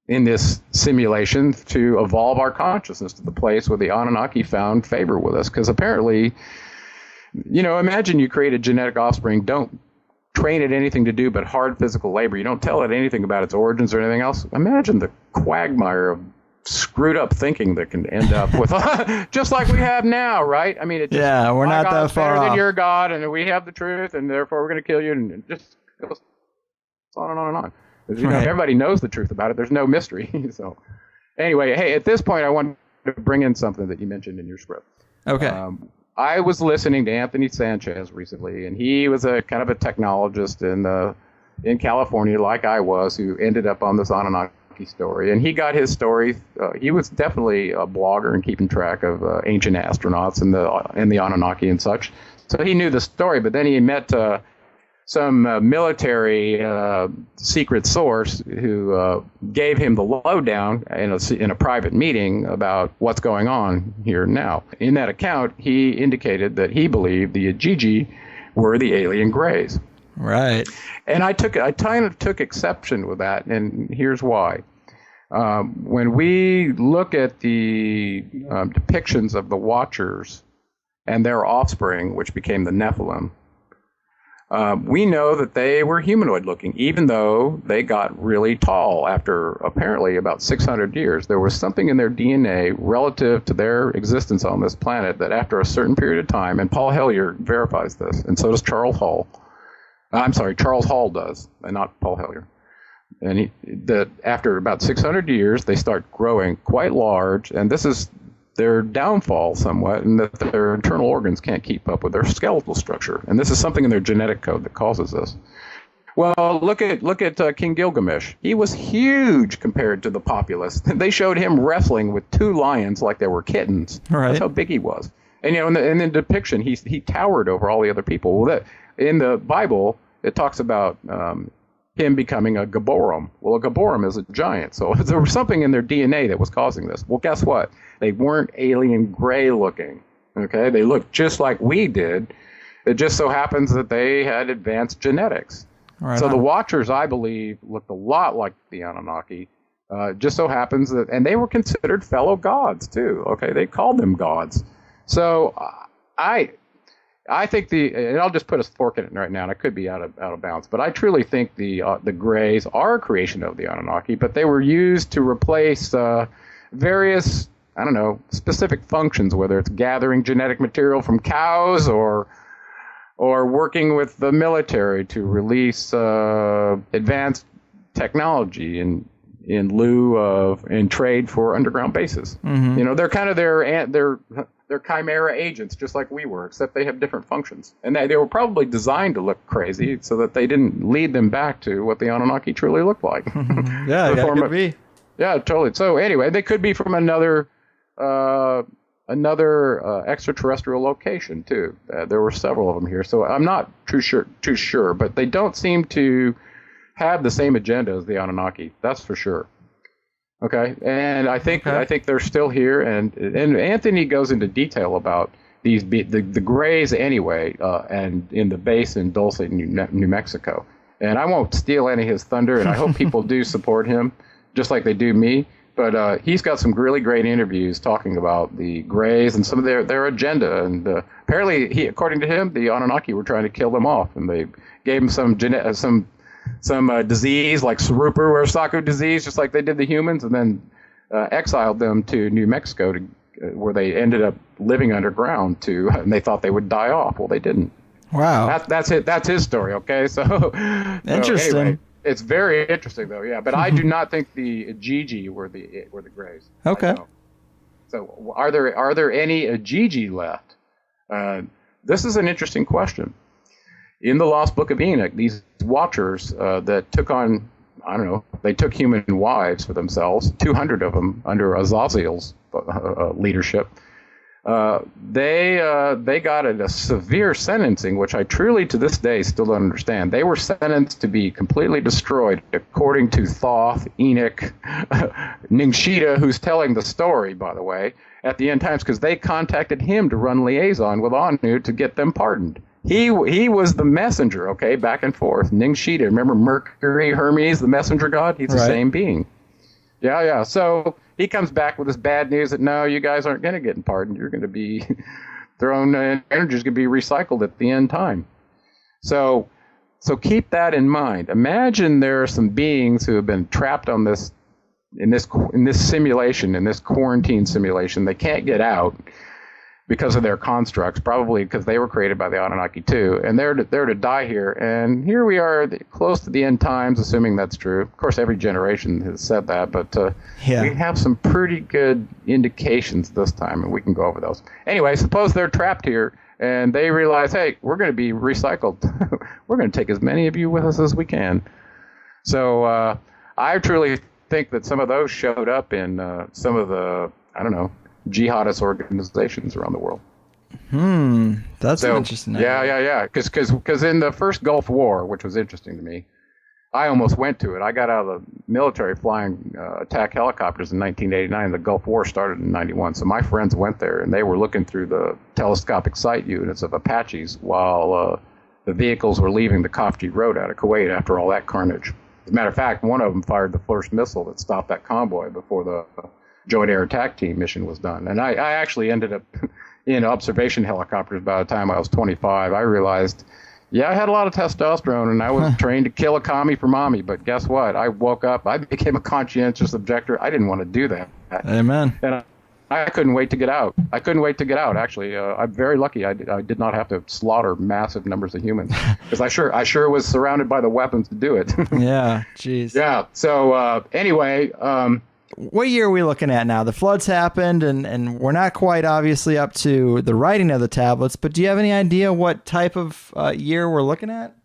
in this simulation to evolve our consciousness to the place where the Anunnaki found favor with us. Because apparently, imagine you create a genetic offspring, don't train it anything to do but hard physical labor. You don't tell it anything about its origins or anything else. Imagine the quagmire of screwed up thinking that can end up with, just like we have now, right? I mean, we're not that far off. Than your God, and we have the truth, and therefore we're going to kill you, and it just goes on and on and on. Right. Everybody knows the truth about it. There's no mystery. So, anyway, hey, at this point, I want to bring in something that you mentioned in your script. Okay. I was listening to Anthony Sanchez recently, and he was a kind of a technologist in California, like I was, who ended up on this Anunnaki story. And he got his story. He was definitely a blogger and keeping track of ancient astronauts and the Anunnaki and such. So he knew the story. But then he met some military secret source who gave him the lowdown in a private meeting about what's going on here now. In that account, he indicated that he believed the Ajiji were the alien Greys. Right. And I kind of took exception with that, and here's why. When we look at the depictions of the Watchers and their offspring, which became the Nephilim, we know that they were humanoid looking, even though they got really tall after apparently about 600 years. There was something in their DNA relative to their existence on this planet that after a certain period of time, and Paul Hellyer verifies this, and so does Charles Hall. Charles Hall does, and not Paul Hellyer. And that after about 600 years, they start growing quite large, and this is their downfall somewhat, and that their internal organs can't keep up with their skeletal structure. And this is something in their genetic code that causes this. Well, look at King Gilgamesh. He was huge compared to the populace. They showed him wrestling with two lions like they were kittens. Right. That's how big he was. And in the depiction, he towered over all the other people. Well, in the Bible, it talks about him becoming a Gaborim. Well, a Gaborim is a giant. So there was something in their DNA that was causing this. Well, guess what? They weren't alien gray looking. Okay, they looked just like we did. It just so happens that they had advanced genetics. Right. So the Watchers, I believe, looked a lot like the Anunnaki. Just so happens that, and they were considered fellow gods too. Okay, they called them gods. So I think and I'll just put a fork in it right now, and I could be out of bounds, but I truly think the Greys are a creation of the Anunnaki, but they were used to replace various, I don't know, specific functions, whether it's gathering genetic material from cows or working with the military to release advanced technology in lieu of in trade for underground bases. Mm-hmm. They're kind of their they're chimera agents, just like we were, except they have different functions. And they were probably designed to look crazy so that they didn't lead them back to what the Anunnaki truly looked like. Yeah, that could be. Yeah, totally. So anyway, they could be from another extraterrestrial location too. There were several of them here, so I'm not too sure, but they don't seem to have the same agenda as the Anunnaki. That's for sure. Okay, and I think they're still here, and Anthony goes into detail about the Greys anyway, and in the base in Dulce, New Mexico. And I won't steal any of his thunder, and I hope people do support him, just like they do me. But he's got some really great interviews talking about the Greys and some of their agenda. And apparently, according to him, the Anunnaki were trying to kill them off, and they gave him some disease like Sarupa or Saku disease, just like they did the humans, and then exiled them to New Mexico, where they ended up living underground and they thought they would die off. Well, they didn't. Wow. That's it. That's his story. Okay, so interesting. Anyway, it's very interesting, though. Yeah, but I do not think the Gigi were the Greys. Okay. So are there any Gigi left? This is an interesting question. In the Lost Book of Enoch, these watchers that took on, they took human wives for themselves, 200 of them under Azazel's leadership. They got a severe sentencing, which I truly to this day still don't understand. They were sentenced to be completely destroyed, according to Thoth, Enoch, Ningshita, who's telling the story, by the way, at the end times, because they contacted him to run liaison with Anu to get them pardoned. He was the messenger, okay, back and forth. Ningshita, remember Mercury, Hermes, the messenger god? He's the same being. Yeah. So he comes back with this bad news that, no, you guys aren't going to get pardoned. You're going to be, their own energy is going to be recycled at the end time. So keep that in mind. Imagine there are some beings who have been trapped on in this simulation, in this quarantine simulation. They can't get out because of their constructs, probably because they were created by the Anunnaki too, and they're to die here. And here we are, close to the end times, assuming that's true. Of course, every generation has said that, but we have some pretty good indications this time, and we can go over those. Anyway, suppose they're trapped here, and they realize, hey, we're going to be recycled. We're going to take as many of you with us as we can. So I truly think that some of those showed up in some of the, jihadist organizations around the world. That's an interesting idea. Yeah. Because in the first Gulf War, which was interesting to me, I almost went to it. I got out of the military flying attack helicopters in 1989. The Gulf War started in 91. So my friends went there, and they were looking through the telescopic sight units of Apaches while the vehicles were leaving the Khafji Road out of Kuwait after all that carnage. As a matter of fact, one of them fired the first missile that stopped that convoy before the Joint Air Attack Team mission was done. And I actually ended up in observation helicopters by the time I was 25. I realized, I had a lot of testosterone, and I was trained to kill a commie for mommy. But guess what? I woke up, I became a conscientious objector. I didn't want to do that. Amen. And I couldn't wait to get out. Actually. I'm very lucky I did not have to slaughter massive numbers of humans, because I sure was surrounded by the weapons to do it. Yeah, jeez. Yeah, so anyway... what year are we looking at now? The floods happened, and we're not quite obviously up to the writing of the tablets, but do you have any idea what type of year we're looking at?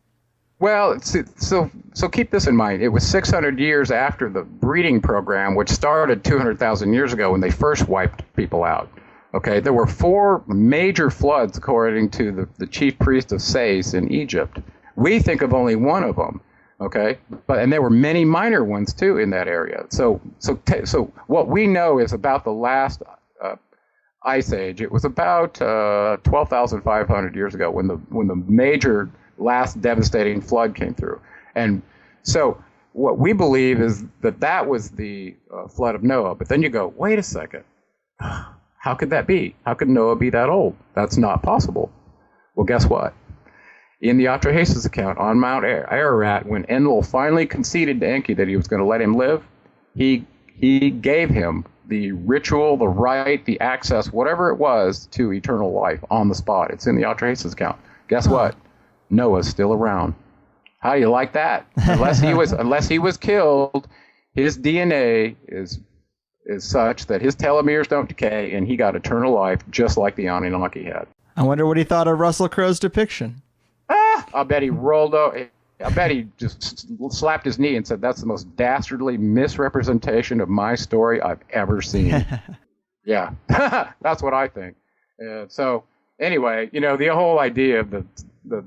Well, so keep this in mind. It was 600 years after the breeding program, which started 200,000 years ago when they first wiped people out. Okay, there were 4 major floods, according to the chief priest of Sais in Egypt. We think of only one of them. Okay, and there were many minor ones too in that area. So what we know is about the last ice age. It was about 12,500 years ago when the major last devastating flood came through. And so what we believe is that was the flood of Noah. But then you go, wait a second, how could that be? How could Noah be that old? That's not possible. Well, guess what? In the Atrahasis account on Mount Ararat, when Enlil finally conceded to Enki that he was going to let him live, he gave him the ritual, the right, the access, whatever it was, to eternal life on the spot. It's in the Atrahasis account. Guess what? Noah's still around. How do you like that? Unless he was killed, his DNA is is such that his telomeres don't decay, and he got eternal life just like the Anunnaki had. I wonder what he thought of Russell Crowe's depiction. I bet he rolled over. I bet he just slapped his knee and said, "That's the most dastardly misrepresentation of my story I've ever seen." Yeah, that's what I think. So anyway, the whole idea of the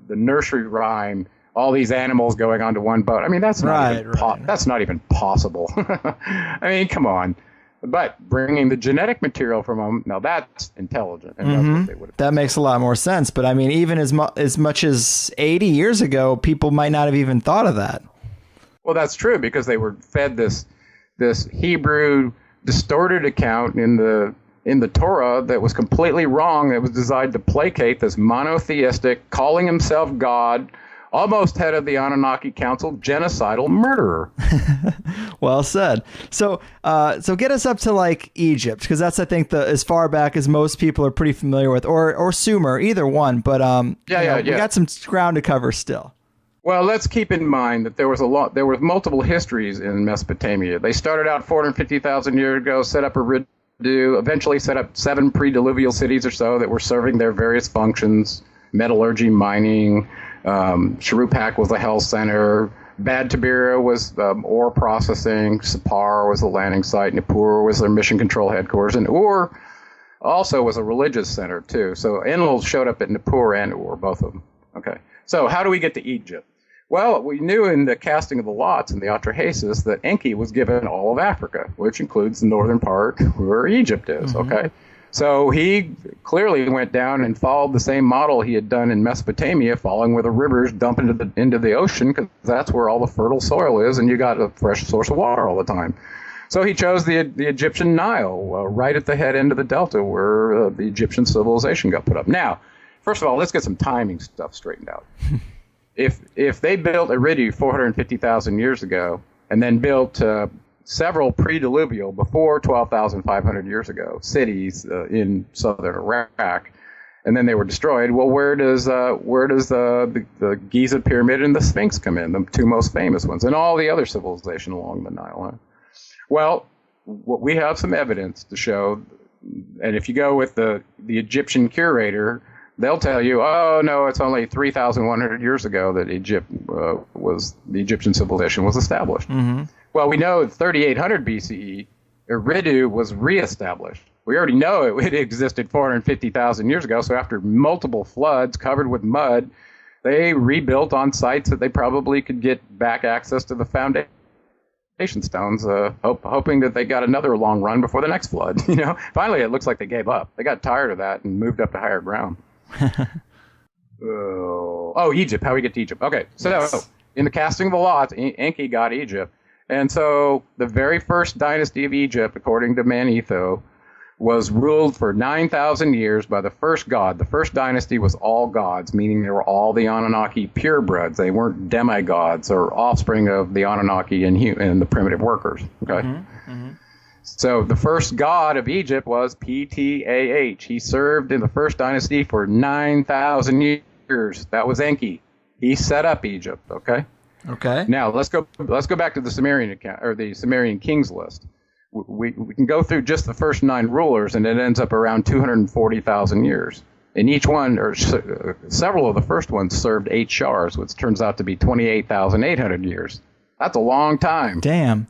nursery rhyme, all these animals going onto one boat. I mean, that's that's not even possible. I mean, come on. But bringing the genetic material from them, now that's intelligent. And that's what they would have That makes a lot more sense. But I mean, even as much as 80 years ago, people might not have even thought of that. Well, that's true, because they were fed this Hebrew distorted account in the Torah that was completely wrong. That was designed to placate this monotheistic, calling himself God, almost head of the Anunnaki Council, genocidal murderer. Well said. So get us up to like Egypt, because that's, I think, as far back as most people are pretty familiar with, or Sumer, either one. But we got some ground to cover still. Well, let's keep in mind that there was multiple histories in Mesopotamia. They started out 450,000 years ago, set up a redo, eventually set up 7 pre-diluvial cities or so that were serving their various functions: metallurgy, mining. Shuruppak was the health center. Bad Tabira was ore processing. Sapar was the landing site. Nippur was their mission control headquarters. And Ur also was a religious center, too. So Enlil showed up at Nippur and Ur, both of them. Okay. So how do we get to Egypt? Well, we knew in the casting of the lots in the Atrahasis that Enki was given all of Africa, which includes the northern part where Egypt is. Okay. So he clearly went down and followed the same model he had done in Mesopotamia, following where the rivers dump into the ocean, because that's where all the fertile soil is, and you got a fresh source of water all the time. So he chose the Egyptian Nile, right at the head end of the delta where the Egyptian civilization got put up. Now, first of all, let's get some timing stuff straightened out. If they built Eridu 450,000 years ago, and then built several pre-diluvial, before 12,500 years ago, cities in southern Iraq, and then they were destroyed. Well, where does the Giza pyramid and the Sphinx come in? The two most famous ones, and all the other civilization along the Nile. Huh? Well, we have some evidence to show, and if you go with the Egyptian curator, they'll tell you, oh no, it's only 3,100 years ago that the Egyptian civilization was established. Well, we know in 3800 BCE, Eridu was reestablished. We already know it existed 450,000 years ago. So after multiple floods covered with mud, they rebuilt on sites that they probably could get back access to the foundation stones, hoping that they got another long run before the next flood. Finally, it looks like they gave up. They got tired of that and moved up to higher ground. Egypt. How we get to Egypt? Okay, so in the casting of the lots, Enki got Egypt. And so the very first dynasty of Egypt, according to Manetho, was ruled for 9,000 years by the first god. The first dynasty was all gods, meaning they were all the Anunnaki purebreds. They weren't demigods or offspring of the Anunnaki and the primitive workers. Okay. So the first god of Egypt was Ptah. He served in the first dynasty for 9,000 years. That was Enki. He set up Egypt. Okay. Okay. Now let's go back to the Sumerian account, or the Sumerian kings list. We can go through just the first 9 rulers, and it ends up around 240,000 years. And each one, or several of the first ones, served 8 shars, which turns out to be 28,800 years. That's a long time. Damn.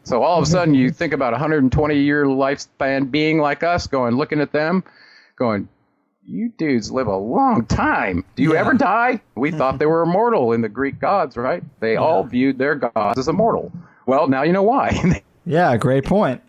So all of a sudden, you think about a 120-year lifespan being like us, looking at them, going, you dudes live a long time. Do you ever die? We thought they were immortal in the Greek gods, right? They all viewed their gods as immortal. Well, now you know why. Yeah, great point.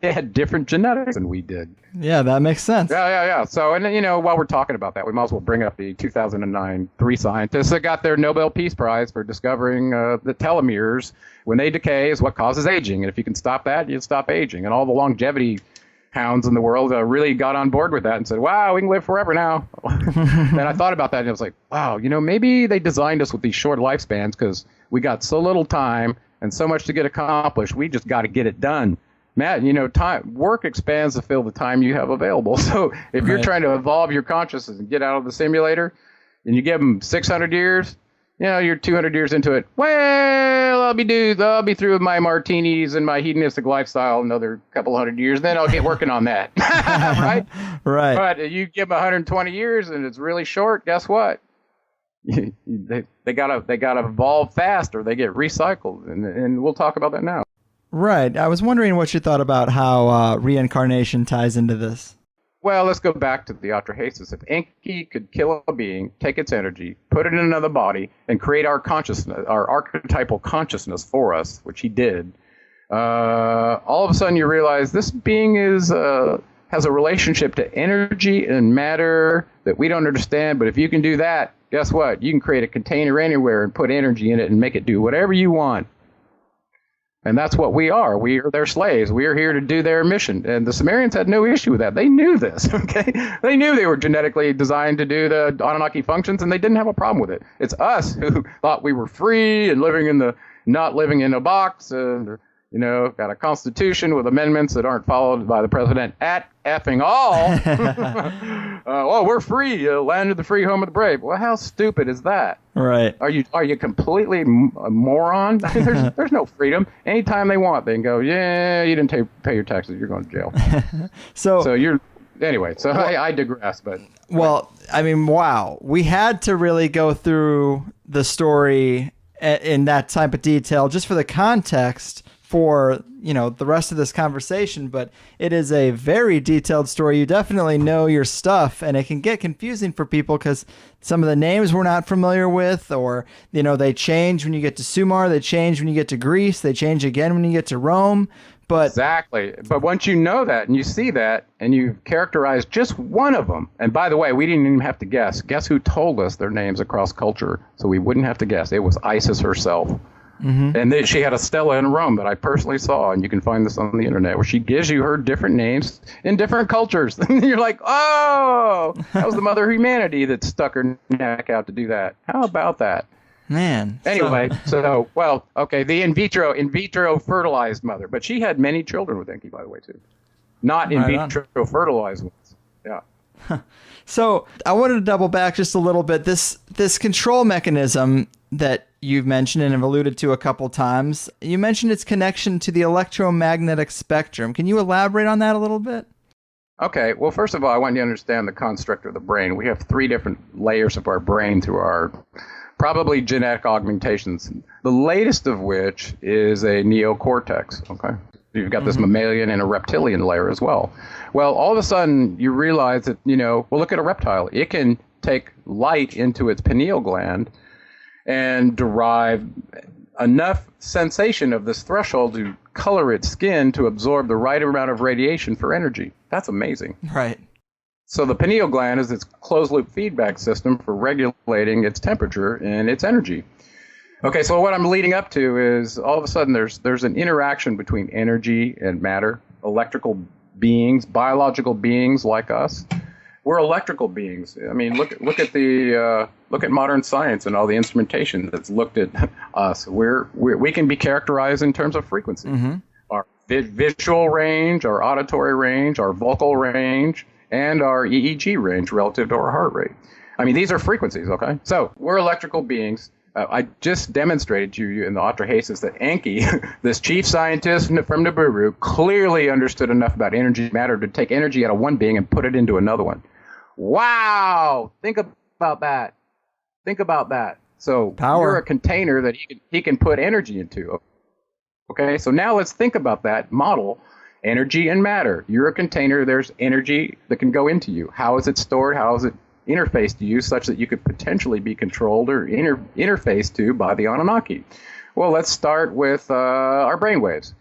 They had different genetics than we did. Yeah, that makes sense. Yeah. So, and while we're talking about that, we might as well bring up the 2009 3 scientists that got their Nobel Peace Prize for discovering the telomeres, when they decay, is what causes aging. And if you can stop that, you stop aging. And all the longevity hounds in the world really got on board with that and said, wow, we can live forever now. And I thought about that, and I was like, wow, maybe they designed us with these short lifespans because we got so little time and so much to get accomplished. We just got to get it done. Matt, work expands to fill the time you have available. So if you're trying to evolve your consciousness and get out of the simulator, and you give them 600 years, you're 200 years into it. Well, I'll be through with my martinis and my hedonistic lifestyle another couple hundred years. Then I'll get working on that. Right? Right. But you give them 120 years and it's really short. Guess what? they gotta evolve fast or they get recycled, and we'll talk about that now. Right. I was wondering what you thought about how reincarnation ties into this. Well, let's go back to the Atrahasis. If Enki could kill a being, take its energy, put it in another body, and create our consciousness, our archetypal consciousness for us, which he did, all of a sudden you realize this being has a relationship to energy and matter that we don't understand. But if you can do that, guess what? You can create a container anywhere and put energy in it and make it do whatever you want. And that's what we are. We are their slaves. We are here to do their mission. And the Sumerians had no issue with that. They knew this, okay? They knew they were genetically designed to do the Anunnaki functions, and they didn't have a problem with it. It's us who thought we were free and not living in a box, and, got a constitution with amendments that aren't followed by the president at effing all. We're free, land of the free, home of the brave. Well, how stupid is that? Right. Are you completely a moron? I mean, there's no freedom. Anytime they want, they can go, yeah, you didn't pay your taxes, you're going to jail. So you're anyway. So I digress, but well, I mean, wow, we had to really go through the story in that type of detail just for the context for the rest of this conversation, but it is a very detailed story. You definitely know your stuff, and it can get confusing for people because some of the names we're not familiar with, or they change when you get to Sumer, they change when you get to Greece, they change again when you get to Rome. But exactly. But once you know that and you see that and you characterize just one of them, and by the way, we didn't even have to guess. Guess who told us their names across culture, so we wouldn't have to guess. It was Isis herself. Mm-hmm. And then she had a stela in Rome that I personally saw, and you can find this on the internet, where she gives you her different names in different cultures. And you're like, oh, that was the mother of humanity that stuck her neck out to do that. How about that? Man. Anyway, the in vitro fertilized mother. But she had many children with Enki, by the way, too. Not in vitro fertilized ones. Yeah. So I wanted to double back just a little bit. This control mechanism that you've mentioned and have alluded to a couple times, you mentioned its connection to the electromagnetic spectrum. Can you elaborate on that a little bit? Okay. Well, first of all, I want you to understand the construct of the brain. We have 3 different layers of our brain through our probably genetic augmentations, the latest of which is a neocortex. Okay. You've got this mammalian and a reptilian layer as well. Well, all of a sudden you realize that, look at a reptile. It can take light into its pineal gland and derive enough sensation of this threshold to color its skin to absorb the right amount of radiation for energy. That's amazing. Right. So the pineal gland is its closed-loop feedback system for regulating its temperature and its energy. Okay, so what I'm leading up to is all of a sudden there's an interaction between energy and matter, electrical beings, biological beings like us. We're electrical beings. I mean, look at modern science and all the instrumentation that's looked at us. We can be characterized in terms of frequency. Mm-hmm. Our visual range, our auditory range, our vocal range, and our EEG range relative to our heart rate. I mean, these are frequencies, okay? So we're electrical beings. I just demonstrated to you in the Atrahasis that Enki, this chief scientist from Nibiru, clearly understood enough about energy and matter to take energy out of one being and put it into another one. Wow! Think about that. So Power. You're a container that he can put energy into. Okay, so now let's think about that model. Energy and matter. You're a container. There's energy that can go into you. How is it stored? How is it interfaced to you such that you could potentially be controlled or interfaced to by the Anunnaki? Well, let's start with our brainwaves.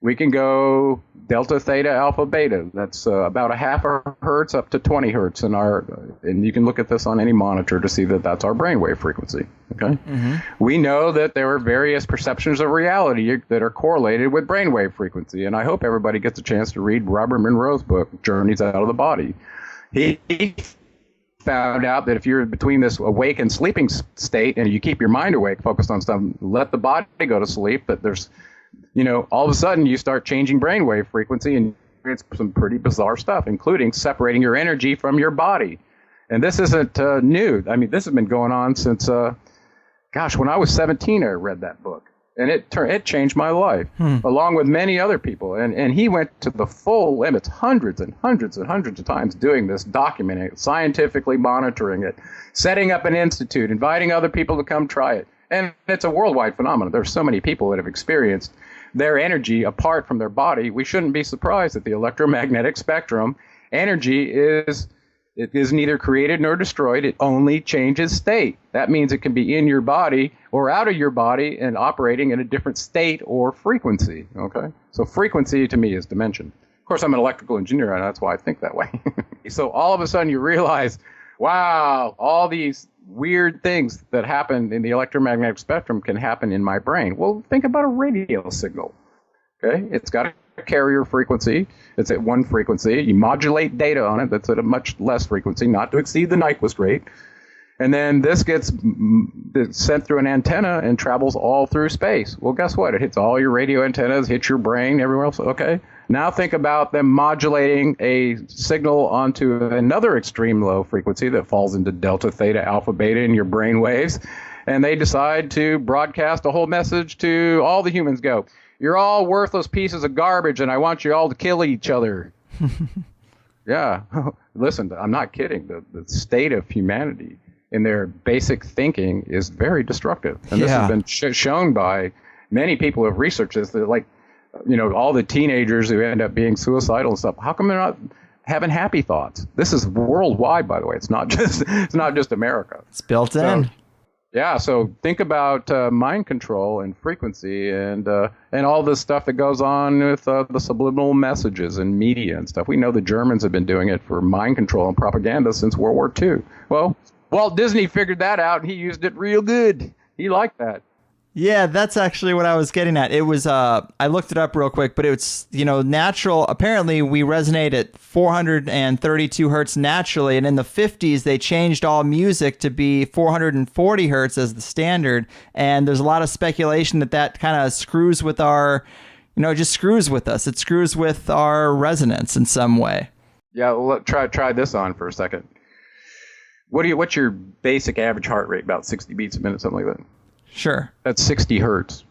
We can go delta, theta, alpha, beta. That's about a half a hertz up to 20 hertz and you can look at this on any monitor to see that that's our brainwave frequency. Okay. Mm-hmm. We know that there are various perceptions of reality that are correlated with brainwave frequency, and I hope everybody gets a chance to read Robert Monroe's book, Journeys Out of the Body. He found out that if you're between this awake and sleeping state and you keep your mind awake, focused on something, let the body go to sleep, that there's, all of a sudden you start changing brainwave frequency and it's some pretty bizarre stuff, including separating your energy from your body. And this isn't new. I mean, this has been going on since, when I was 17, I read that book. And it changed my life, along with many other people. And he went to the full limits, hundreds and hundreds and hundreds of times doing this, documenting it, scientifically monitoring it, setting up an institute, inviting other people to come try it. And it's a worldwide phenomenon. There's so many people that have experienced their energy apart from their body. We shouldn't be surprised that the electromagnetic spectrum energy is neither created nor destroyed. It only changes state. That means it can be in your body or out of your body and operating in a different state or frequency. Okay? So frequency to me is dimension. Of course, I'm an electrical engineer, and that's why I think that way. So all of a sudden you realize, wow, all these weird things that happen in the electromagnetic spectrum can happen in my brain. Well, think about a radio signal. Okay? It's got a carrier frequency. It's at one frequency. You modulate data on it that's at a much less frequency, not to exceed the Nyquist rate. And then this gets sent through an antenna and travels all through space. Well, guess what? It hits all your radio antennas, hits your brain, everywhere else. Okay. Now think about them modulating a signal onto another extreme low frequency that falls into delta, theta, alpha, beta in your brain waves. And they decide to broadcast a whole message to all the humans. Go, you're all worthless pieces of garbage, and I want you all to kill each other. Yeah. Listen, I'm not kidding. The state of humanity in their basic thinking is very destructive. And this has been shown by many people who have researched this. That, like, you know, all the teenagers who end up being suicidal and stuff, how come they're not having happy thoughts? This is worldwide, by the way. It's not just America. It's built in. Yeah, so think about mind control and frequency and all this stuff that goes on with the subliminal messages and media and stuff. We know the Germans have been doing it for mind control and propaganda since World War II. Well, Walt Disney figured that out, and he used it real good. He liked that. Yeah, that's actually what I was getting at. It was, I looked it up real quick, but it's, you know, natural. Apparently, we resonate at 432 hertz naturally, and in the 50s, they changed all music to be 440 hertz as the standard, and there's a lot of speculation that kind of screws with our, you know, just screws with us. It screws with our resonance in some way. Yeah, well, try this on for a second. What's your basic average heart rate? About 60 beats a minute, something like that. Sure. That's 60 hertz.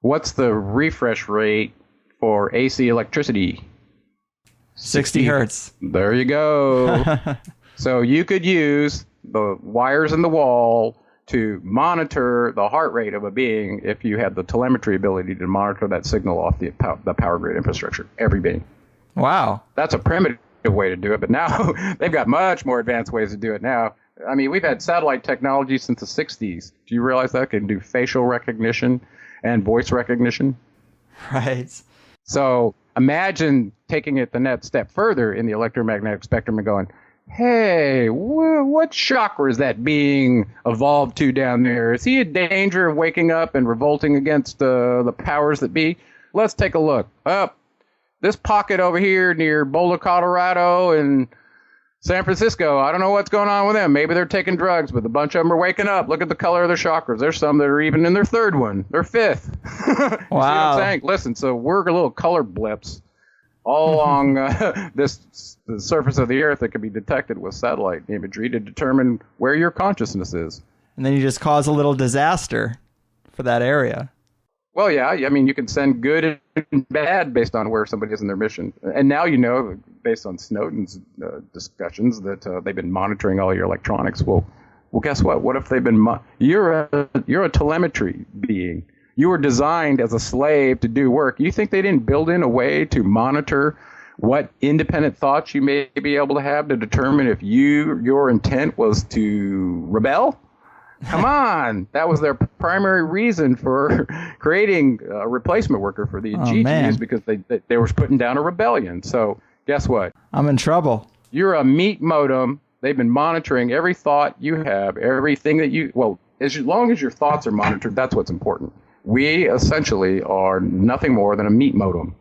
What's the refresh rate for AC electricity? 60 hertz. There you go. So you could use the wires in the wall to monitor the heart rate of a being if you had the telemetry ability to monitor that signal off the power grid infrastructure. Every being. Wow. That's a primitive way to do it, but now they've got much more advanced ways to do it now. I mean, we've had satellite technology since the 60s. Do you realize that can do facial recognition and voice recognition? Right. So imagine taking it the next step further in the electromagnetic spectrum and going, hey, what chakra is that being evolved to down there? Is he in danger of waking up and revolting against the powers that be? Let's take a look. Up this pocket over here near Boulder, Colorado, and San Francisco, I don't know what's going on with them. Maybe they're taking drugs, but a bunch of them are waking up. Look at the color of their chakras. There's some that are even in their third one, their fifth. Wow. You see what I'm saying? Listen, so we're little color blips all along the surface of the Earth that can be detected with satellite imagery to determine where your consciousness is. And then you just cause a little disaster for that area. Well, yeah. I mean, you can send good and bad based on where somebody is in their mission. And now you know, based on Snowden's discussions, that they've been monitoring all your electronics. Well, guess what? What if they've been... You're a telemetry being. You were designed as a slave to do work. You think they didn't build in a way to monitor what independent thoughts you may be able to have to determine if your intent was to rebel? Come on. That was their primary reason for creating a replacement worker for the GGs, because they were putting down a rebellion. So guess what? I'm in trouble. You're a meat modem. They've been monitoring every thought you have, everything that as long as your thoughts are monitored, that's what's important. We essentially are nothing more than a meat modem.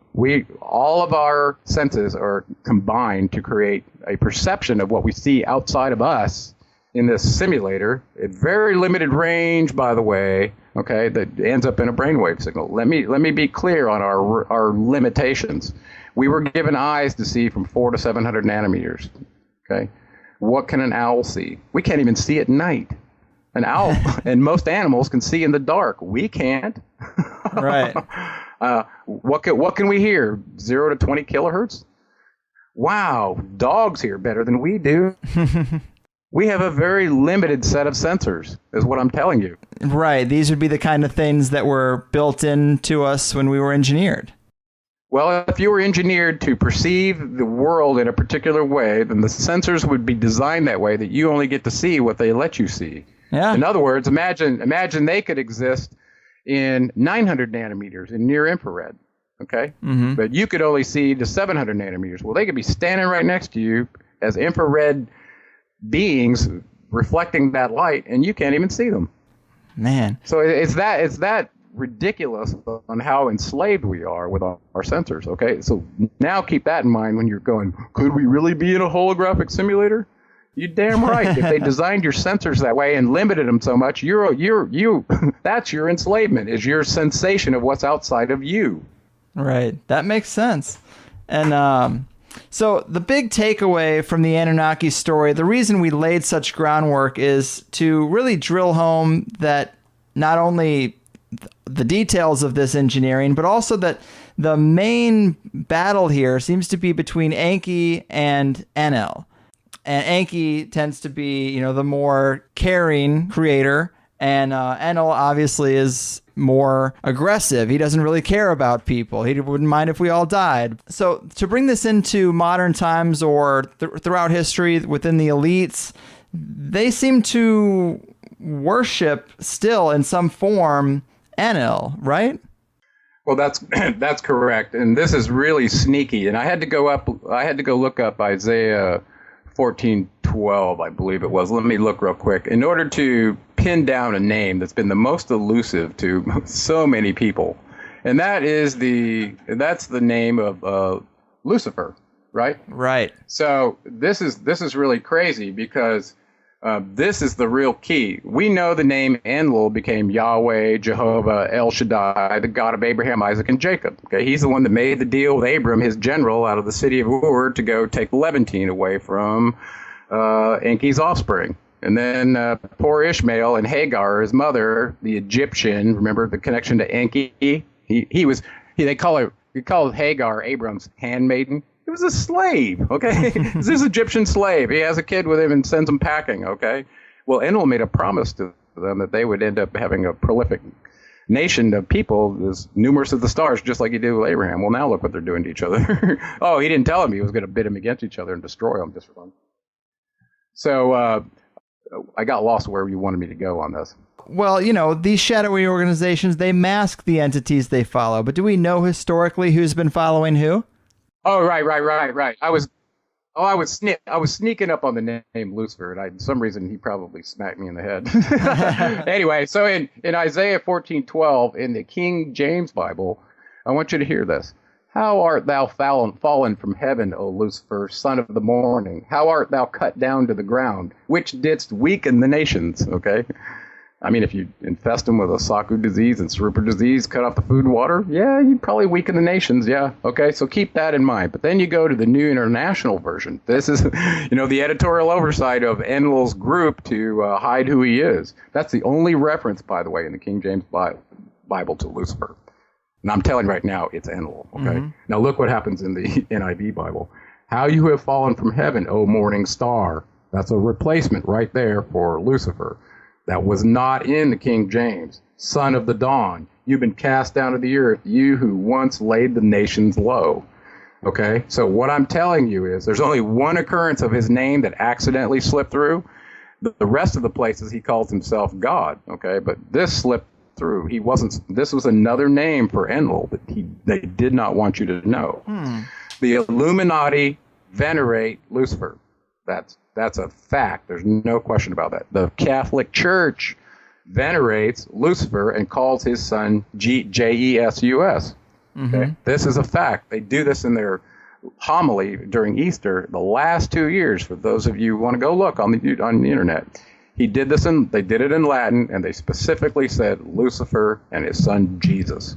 All of our senses are combined to create a perception of what we see outside of us in this simulator, a very limited range, by the way, okay, that ends up in a brainwave signal. Let me be clear on our limitations. We were given eyes to see from 400 to 700 nanometers, okay? What can an owl see? We can't even see at night. An owl and most animals can see in the dark. We can't. Right. What can we hear? 0 to 20 kilohertz? Wow, dogs hear better than we do. We have a very limited set of sensors, is what I'm telling you. Right. These would be the kind of things that were built into us when we were engineered. Well, if you were engineered to perceive the world in a particular way, then the sensors would be designed that way that you only get to see what they let you see. Yeah. In other words, imagine they could exist in 900 nanometers in near infrared, okay? Mm-hmm. But you could only see to 700 nanometers. Well, they could be standing right next to you as infrared beings reflecting that light, and you can't even see them. Man. So it's that ridiculous on how enslaved we are with our sensors, okay? So now keep that in mind when you're going, could we really be in a holographic simulator? You're damn right. If they designed your sensors that way and limited them so much, you that's your enslavement, is your sensation of what's outside of you. Right. That makes sense. And so the big takeaway from the Anunnaki story, the reason we laid such groundwork is to really drill home that not only the details of this engineering, but also that the main battle here seems to be between Enki and Enlil. And Enki tends to be, the more caring creator, and Enlil obviously is more aggressive. He doesn't really care about people. He wouldn't mind if we all died. So to bring this into modern times or throughout history within the elites, they seem to worship still in some form Enlil, right? Well, that's correct, and this is really sneaky. And I had to go look up Isaiah 14:12, I believe it was. Let me look real quick. In order to pin down a name that's been the most elusive to so many people, and that's the name of Lucifer, right? Right. So this is really crazy because this is the real key. We know the name Enlil became Yahweh, Jehovah, El Shaddai, the God of Abraham, Isaac, and Jacob. Okay, he's the one that made the deal with Abram, his general, out of the city of Ur to go take Levantine away from Enki's offspring. And then poor Ishmael and Hagar, his mother, the Egyptian. Remember the connection to Enki? They call Hagar Abram's handmaiden. He was a slave, okay? He's this Egyptian slave. He has a kid with him and sends him packing, okay? Well, Enlil made a promise to them that they would end up having a prolific nation of people as numerous as the stars, just like he did with Abraham. Well, now look what they're doing to each other. Oh, he didn't tell them he was going to bid them against each other and destroy them just for fun. So I got lost where you wanted me to go on this. Well, these shadowy organizations, they mask the entities they follow. But do we know historically who's been following who? Oh, right. I was sneaking up on the name Lucifer, and for some reason he probably smacked me in the head. Anyway, so in Isaiah 14:12 in the King James Bible, I want you to hear this. How art thou fallen from heaven, O Lucifer, son of the morning? How art thou cut down to the ground, which didst weaken the nations? Okay. I mean, if you infest them with a Saku disease and Sarupra disease, cut off the food and water, yeah, you'd probably weaken the nations, yeah. Okay, so keep that in mind. But then you go to the New International Version. This is, the editorial oversight of Enlil's group to hide who he is. That's the only reference, by the way, in the King James Bible to Lucifer. And I'm telling you right now, it's Enlil, okay? Mm-hmm. Now look what happens in the NIV Bible. How you have fallen from heaven, O morning star. That's a replacement right there for Lucifer. That was not in the King James. Son of the dawn, you've been cast down to the earth, you who once laid the nations low. Okay, so what I'm telling you is there's only one occurrence of his name that accidentally slipped through. The rest of the places he calls himself God. Okay, but this slipped through. He wasn't. This was another name for Enlil that they did not want you to know. The Illuminati venerate Lucifer. That's a fact. There's no question about that. The Catholic Church venerates Lucifer and calls his son Jesus. Okay? Mm-hmm. This is a fact. They do this in their homily during Easter the last 2 years. For those of you who want to go look on the internet, they did it in Latin, and they specifically said Lucifer and his son Jesus.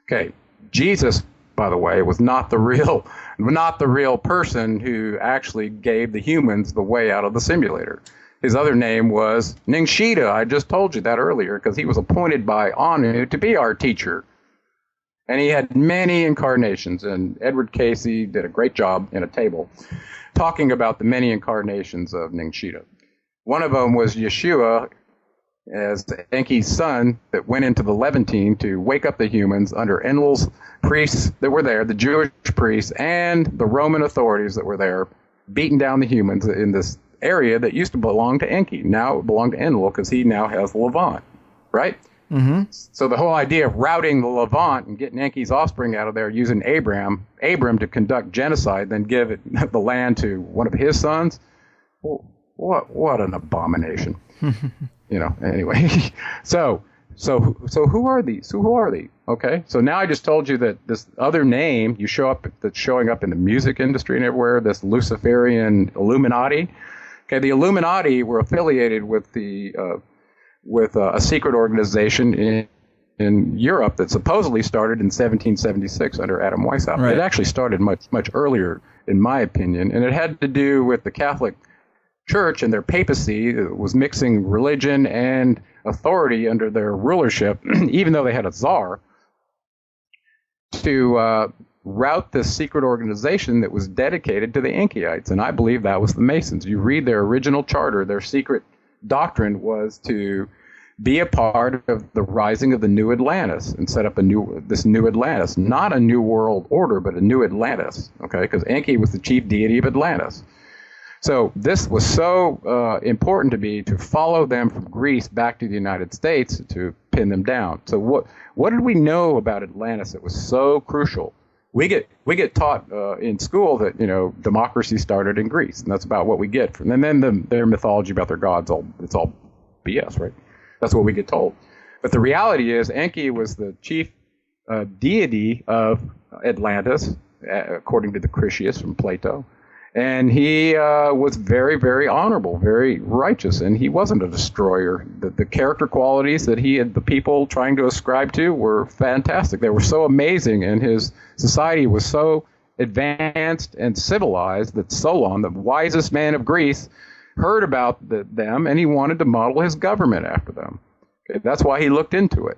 Okay, Jesus, by the way, was not the real person who actually gave the humans the way out of the simulator. His other name was Ningshita. I just told you that earlier because he was appointed by Anu to be our teacher. And he had many incarnations. And Edward Casey did a great job in a table talking about the many incarnations of Ningshita. One of them was Yeshua as Enki's son that went into the Levantine to wake up the humans under Enlil's priests that were there, the Jewish priests, and the Roman authorities that were there, beating down the humans in this area that used to belong to Enki. Now it belonged to Enlil because he now has the Levant, right? Mm-hmm. So the whole idea of routing the Levant and getting Enki's offspring out of there using Abram to conduct genocide, then give it, the land to one of his sons, what an abomination. Anyway. So who are these? Who are they? Okay. So now I just told you that this other name that's showing up in the music industry and everywhere, this Luciferian Illuminati. Okay, the Illuminati were affiliated with a secret organization in Europe that supposedly started in 1776 under Adam Weishaupt. Right. It actually started much earlier, in my opinion, and it had to do with the Catholic Church and their papacy was mixing religion and authority under their rulership, even though they had a czar, to route this secret organization that was dedicated to the Enkyites. And I believe that was the Masons. You read their original charter, their secret doctrine was to be a part of the rising of the new Atlantis and set up this new Atlantis. Not a new world order, but a new Atlantis, okay? Because Enki was the chief deity of Atlantis. So this was so important to me to follow them from Greece back to the United States to pin them down. So what did we know about Atlantis that was so crucial? We get taught in school that democracy started in Greece, and that's about what we get. And then their mythology about their gods, it's all BS, right? That's what we get told. But the reality is Enki was the chief deity of Atlantis, according to the Critias from Plato. And he was very, very honorable, very righteous, and he wasn't a destroyer. The character qualities that he had the people trying to ascribe to were fantastic. They were so amazing, and his society was so advanced and civilized that Solon, the wisest man of Greece, heard about them, and he wanted to model his government after them. Okay, that's why he looked into it.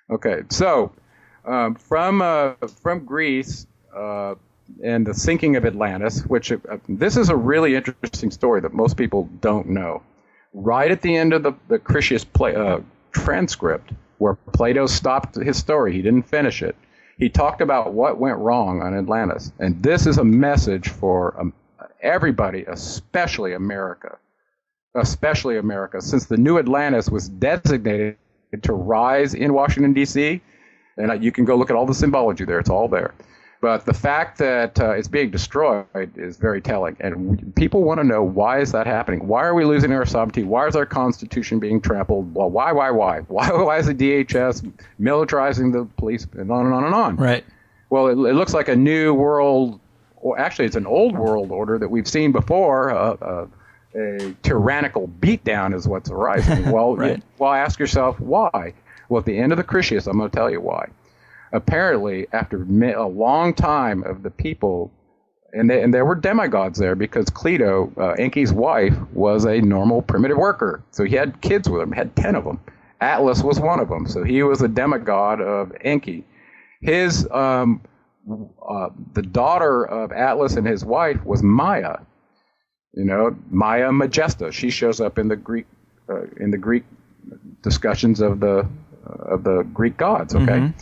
Okay, so from Greece... and the sinking of Atlantis, which this is a really interesting story that most people don't know. Right at the end of the Critias transcript, where Plato stopped his story, he didn't finish it, he talked about what went wrong on Atlantis. And this is a message for everybody, especially America, since the new Atlantis was designated to rise in Washington, D.C., and you can go look at all the symbology there, it's all there. But the fact that it's being destroyed is very telling. And people want to know, why is that happening? Why are we losing our sovereignty? Why is our Constitution being trampled? Well, why? Why is the DHS militarizing the police? And on and on and on. Right. Well, it looks like a new world, or actually it's an old world order that we've seen before. A tyrannical beatdown is what's arising. Well, right. Ask yourself, why? Well, at the end of the Critias, I'm going to tell you why. Apparently, after a long time of the people, and there were demigods there because Cleto, Enki's wife, was a normal primitive worker. So he had kids with him, had 10 of them. Atlas was one of them. So he was a demigod of Enki. His the daughter of Atlas and his wife was Maya. Maya Majesta. She shows up in the Greek discussions of the Greek gods. Okay. Mm-hmm.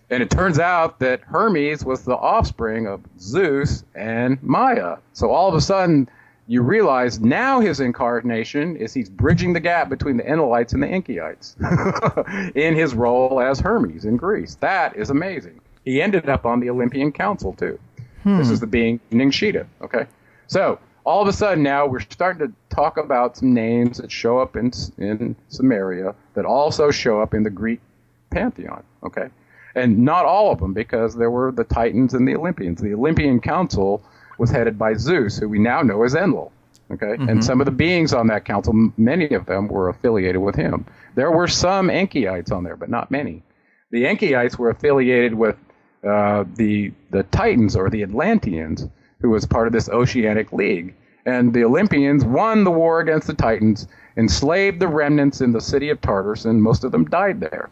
And it turns out that Hermes was the offspring of Zeus and Maya. So all of a sudden, you realize now his incarnation is he's bridging the gap between the Enlilites and the Enkyites in his role as Hermes in Greece. That is amazing. He ended up on the Olympian Council, too. This is the being Ningshita, okay? So all of a sudden now we're starting to talk about some names that show up in Sumeria that also show up in the Greek pantheon, okay? And not all of them, because there were the Titans and the Olympians. The Olympian Council was headed by Zeus, who we now know as Enlil. Okay, mm-hmm. And some of the beings on that council, many of them were affiliated with him. There were some Enkyites on there, but not many. The Enkyites were affiliated with the Titans or the Atlanteans, who was part of this Oceanic League. And the Olympians won the war against the Titans, enslaved the remnants in the city of Tartarus, and most of them died there.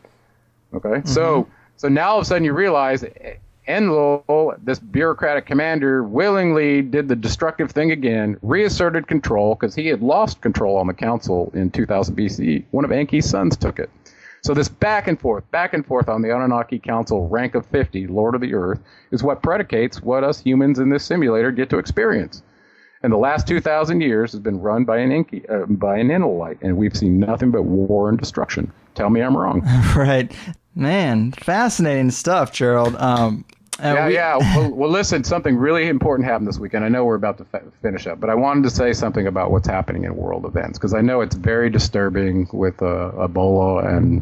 Okay, mm-hmm. So now all of a sudden you realize Enlil, this bureaucratic commander, willingly did the destructive thing again, reasserted control because he had lost control on the council in 2000 BC. One of Enki's sons took it. So this back and forth on the Anunnaki Council rank of 50, Lord of the Earth, is what predicates what us humans in this simulator get to experience. And the last 2,000 years has been run by an Enlilite, and we've seen nothing but war and destruction. Tell me I'm wrong. Right. Man, fascinating stuff, Gerald. Well, listen, something really important happened this weekend. I know we're about to finish up, but I wanted to say something about what's happening in world events, because I know it's very disturbing with Ebola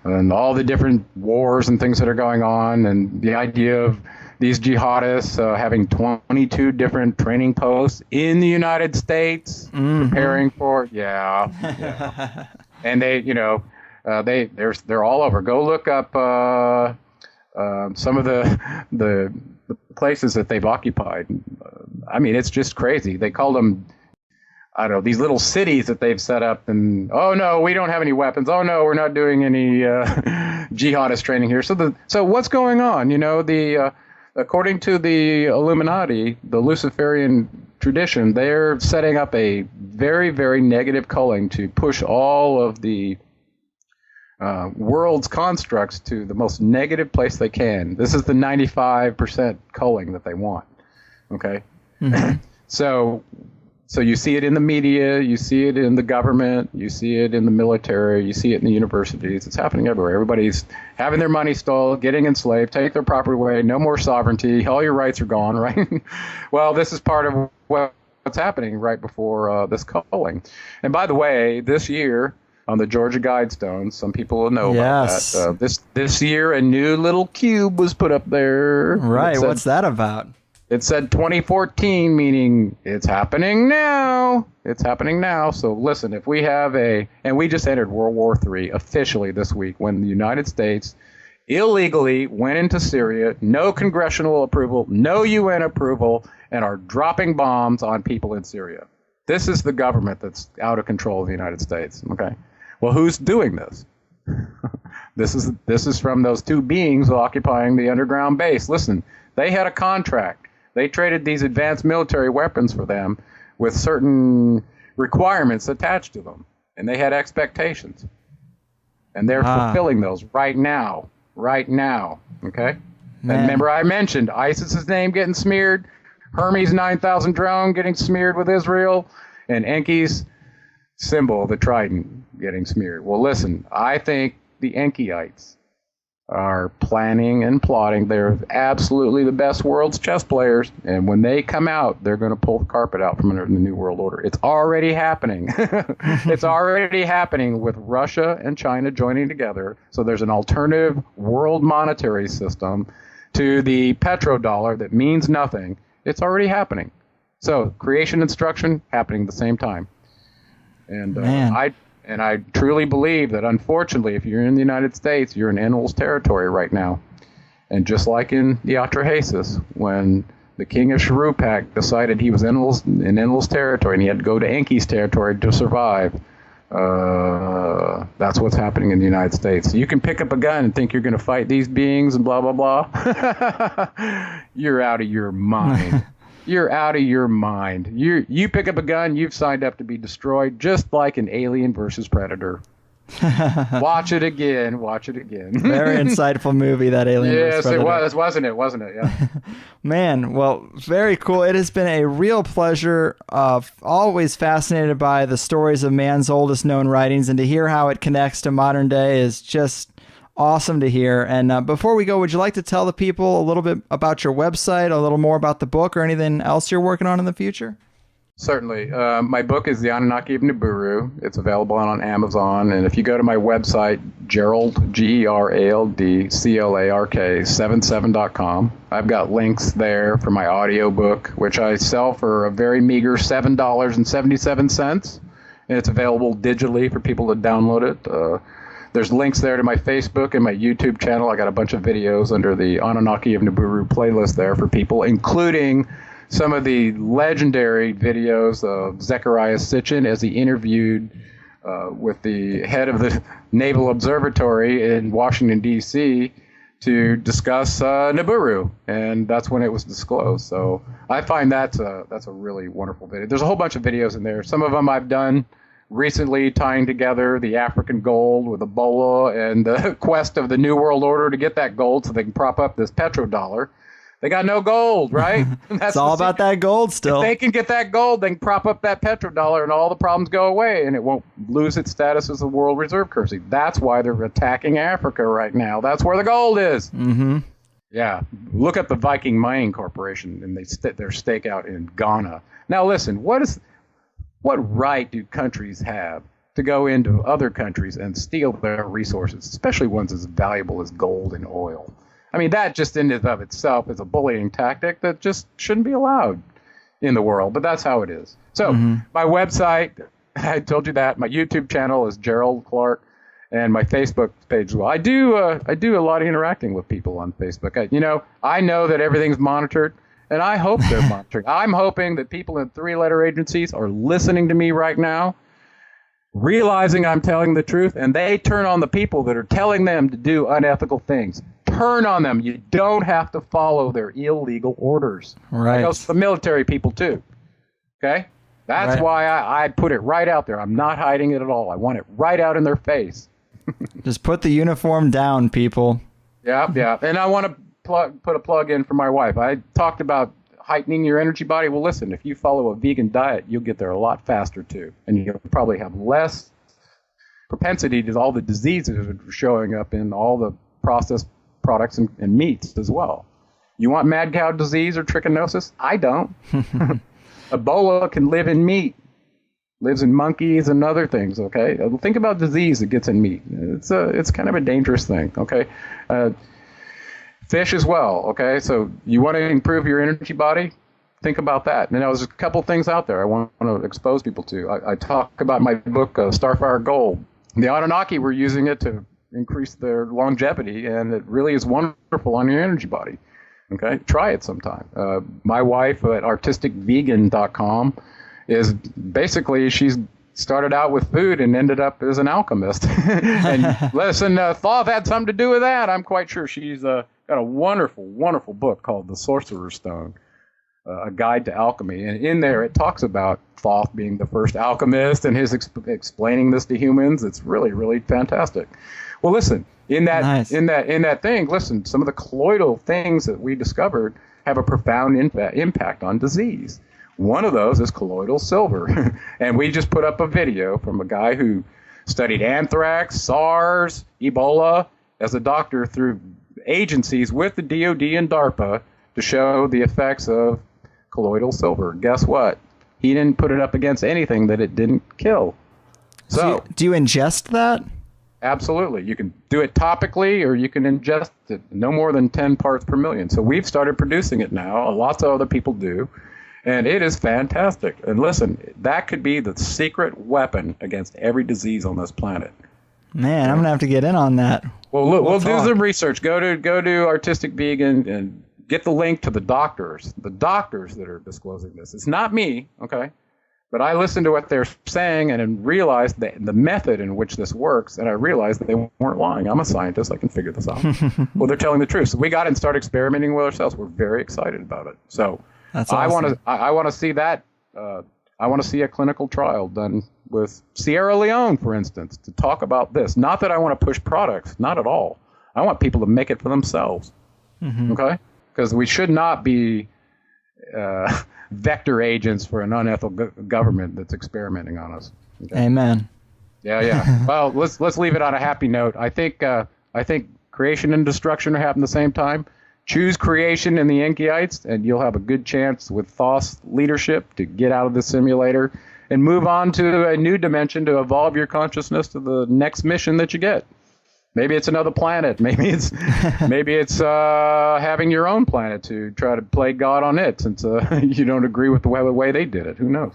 and all the different wars and things that are going on, and the idea of these jihadists having 22 different training posts in the United States, mm-hmm. preparing for, and they, they're all over. Go look up some of the places that they've occupied. I mean, it's just crazy. They call them, I don't know, these little cities that they've set up, and oh no, we don't have any weapons. Oh no, we're not doing any jihadist training here. So what's going on? According to the Illuminati, the Luciferian tradition, they're setting up a very, very negative culling to push all of the world's constructs to the most negative place they can. This is the 95% culling that they want. Okay? Mm-hmm. So you see it in the media, you see it in the government, you see it in the military, you see it in the universities. It's happening everywhere. Everybody's having their money stolen, getting enslaved, take their property away, no more sovereignty, all your rights are gone, right? Well, this is part of what's happening right before this culling. And by the way, this year on the Georgia Guidestones, some people will know about that. This year, a new little cube was put up there. Right, what's that about? It said 2014, meaning it's happening now. It's happening now. So listen, if we have and we just entered World War III officially this week when the United States illegally went into Syria, no congressional approval, no UN approval, and are dropping bombs on people in Syria. This is the government that's out of control of the United States. Okay. Well, who's doing this? This is from those two beings occupying the underground base. Listen, they had a contract. They traded these advanced military weapons for them with certain requirements attached to them. And they had expectations. And they're fulfilling those right now. Right now. Okay? Man. And remember I mentioned ISIS's name getting smeared, Hermes 9000 drone getting smeared with Israel, and Enki's symbol, the trident, getting smeared. Well, listen, I think the Enkyites are planning and plotting. They're absolutely the best world's chess players, and when they come out, they're going to pull the carpet out from under the New World Order. It's already happening. It's already happening with Russia and China joining together. So there's an alternative world monetary system to the petrodollar that means nothing. It's already happening. So creation and destruction happening at the same time. And I truly believe that, unfortunately, if you're in the United States, you're in Enlil's territory right now. And just like in the Atrahasis, when the king of Shuruppak decided he was in Enlil's territory and he had to go to Enki's territory to survive, that's what's happening in the United States. You can pick up a gun and think you're going to fight these beings and blah, blah, blah. You're out of your mind. You're out of your mind. You pick up a gun, you've signed up to be destroyed, just like an Alien versus Predator. Watch it again. Very insightful movie, that Alien versus Predator. Yes, it was, wasn't it? Yeah. Man, well, very cool. It has been a real pleasure. Always fascinated by the stories of man's oldest known writings, and to hear how it connects to modern day is just awesome to hear. And before we go, would you like to tell the people a little bit about your website, a little more about the book, or anything else you're working on in the future? Certainly. My book is The Anunnaki of Nibiru. It's available on Amazon. And if you go to my website, Gerald, Gerald, Clark, 77.com, I've got links there for my audiobook, which I sell for a very meager $7.77. And it's available digitally for people to download it. There's links there to my Facebook and my YouTube channel. I got a bunch of videos under the Anunnaki of Nibiru playlist there for people, including some of the legendary videos of Zecharia Sitchin as he interviewed with the head of the Naval Observatory in Washington, D.C., to discuss Nibiru, and that's when it was disclosed. So I find that's a really wonderful video. There's a whole bunch of videos in there. Some of them I've done recently, tying together the African gold with Ebola and the quest of the New World Order to get that gold so they can prop up this petrodollar. They got no gold, right? It's all about that gold still. If they can get that gold, they can prop up that petrodollar and all the problems go away and it won't lose its status as a world reserve currency. That's why they're attacking Africa right now. That's where the gold is. Mm-hmm. Yeah. Look at the Viking Mining Corporation and their stakeout in Ghana. Now listen, what right do countries have to go into other countries and steal their resources, especially ones as valuable as gold and oil? I mean, that just in and of itself is a bullying tactic that just shouldn't be allowed in the world, but that's how it is. So my website, I told you that. My YouTube channel is Gerald Clark, and my Facebook page as well. I do a lot of interacting with people on Facebook. I know that everything's monitored, and I hope they're monitored. I'm hoping that people in three-letter agencies are listening to me right now, realizing I'm telling the truth, and they turn on the people that are telling them to do unethical things. Turn on them. You don't have to follow their illegal orders. Right. That goes for the military people too. Okay? That's why I put it right out there. I'm not hiding it at all. I want it right out in their face. Just put the uniform down, people. Yeah. And I want to put a plug in for my wife. I talked about heightening your energy body. Well, listen, if you follow a vegan diet, you'll get there a lot faster too. And you'll probably have less propensity to all the diseases that are showing up in all the processed products and meats as well. You want mad cow disease or trichinosis? I don't. Ebola can live in meat, lives in monkeys and other things. Okay, think about disease that gets in meat. It's kind of a dangerous thing. Okay, fish as well. Okay, so you want to improve your energy body? Think about that. And there's a couple things out there I want to expose people to. I talk about my book, Starfire Gold. The Anunnaki were using it to increase their longevity, and it really is wonderful on your energy body. Okay, try it sometime. My wife at artisticvegan.com is basically, she's started out with food and ended up as an alchemist. And listen, Thoth had something to do with that. I'm quite sure. She's got a wonderful, wonderful book called The Sorcerer's Stone, a guide to alchemy. And in there it talks about Thoth being the first alchemist and his explaining this to humans. It's really, really fantastic. Well, listen, in that thing, listen, some of the colloidal things that we discovered have a profound impact on disease. One of those is colloidal silver. And we just put up a video from a guy who studied anthrax, SARS, Ebola as a doctor through agencies with the DOD and DARPA to show the effects of colloidal silver. Guess what? He didn't put it up against anything that it didn't kill. So do you ingest that? Absolutely. You can do it topically or you can ingest it, no more than 10 parts per million. So we've started producing it now. Lots of other people do. And it is fantastic. And listen, that could be the secret weapon against every disease on this planet. Man, I'm going to have to get in on that. Well, look, we'll do some research. Go to Artistic Vegan and get the link to the doctors that are disclosing this. It's not me, okay? But I listened to what they're saying and then realized the method in which this works, and I realized that they weren't lying. I'm a scientist. I can figure this out. Well, they're telling the truth. So we got it and started experimenting with ourselves. We're very excited about it. So that's awesome. I want to see that. I want to see a clinical trial done with Sierra Leone, for instance, to talk about this. Not that I want to push products. Not at all. I want people to make it for themselves. Okay? Because we should not be vector agents for an unethical government that's experimenting on us. Okay? Amen. Yeah. Well, let's leave it on a happy note. I think creation and destruction are happening at the same time. Choose creation in the Enkyites, and you'll have a good chance with Thoth's leadership to get out of the simulator and move on to a new dimension to evolve your consciousness to the next mission that you get. Maybe it's another planet. Maybe it's having your own planet to try to play God on it, since you don't agree with the way they did it. Who knows?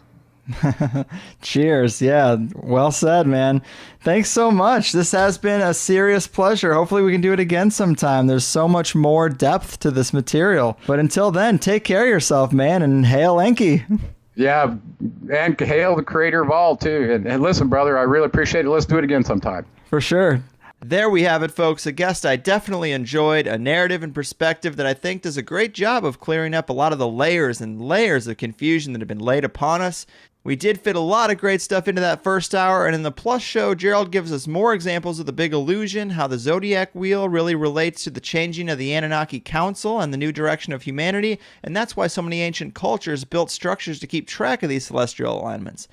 Cheers. Yeah, well said, man. Thanks so much. This has been a serious pleasure. Hopefully we can do it again sometime. There's so much more depth to this material. But until then, take care of yourself, man, and hail Enki. Yeah, and hail the creator of all, too. And listen, brother, I really appreciate it. Let's do it again sometime. For sure. There we have it, folks. A guest I definitely enjoyed, a narrative and perspective that I think does a great job of clearing up a lot of the layers and layers of confusion that have been laid upon us. We did fit a lot of great stuff into that first hour, and in the Plus show, Gerald gives us more examples of the big illusion, how the zodiac wheel really relates to the changing of the Anunnaki Council and the new direction of humanity, and that's why so many ancient cultures built structures to keep track of these celestial alignments.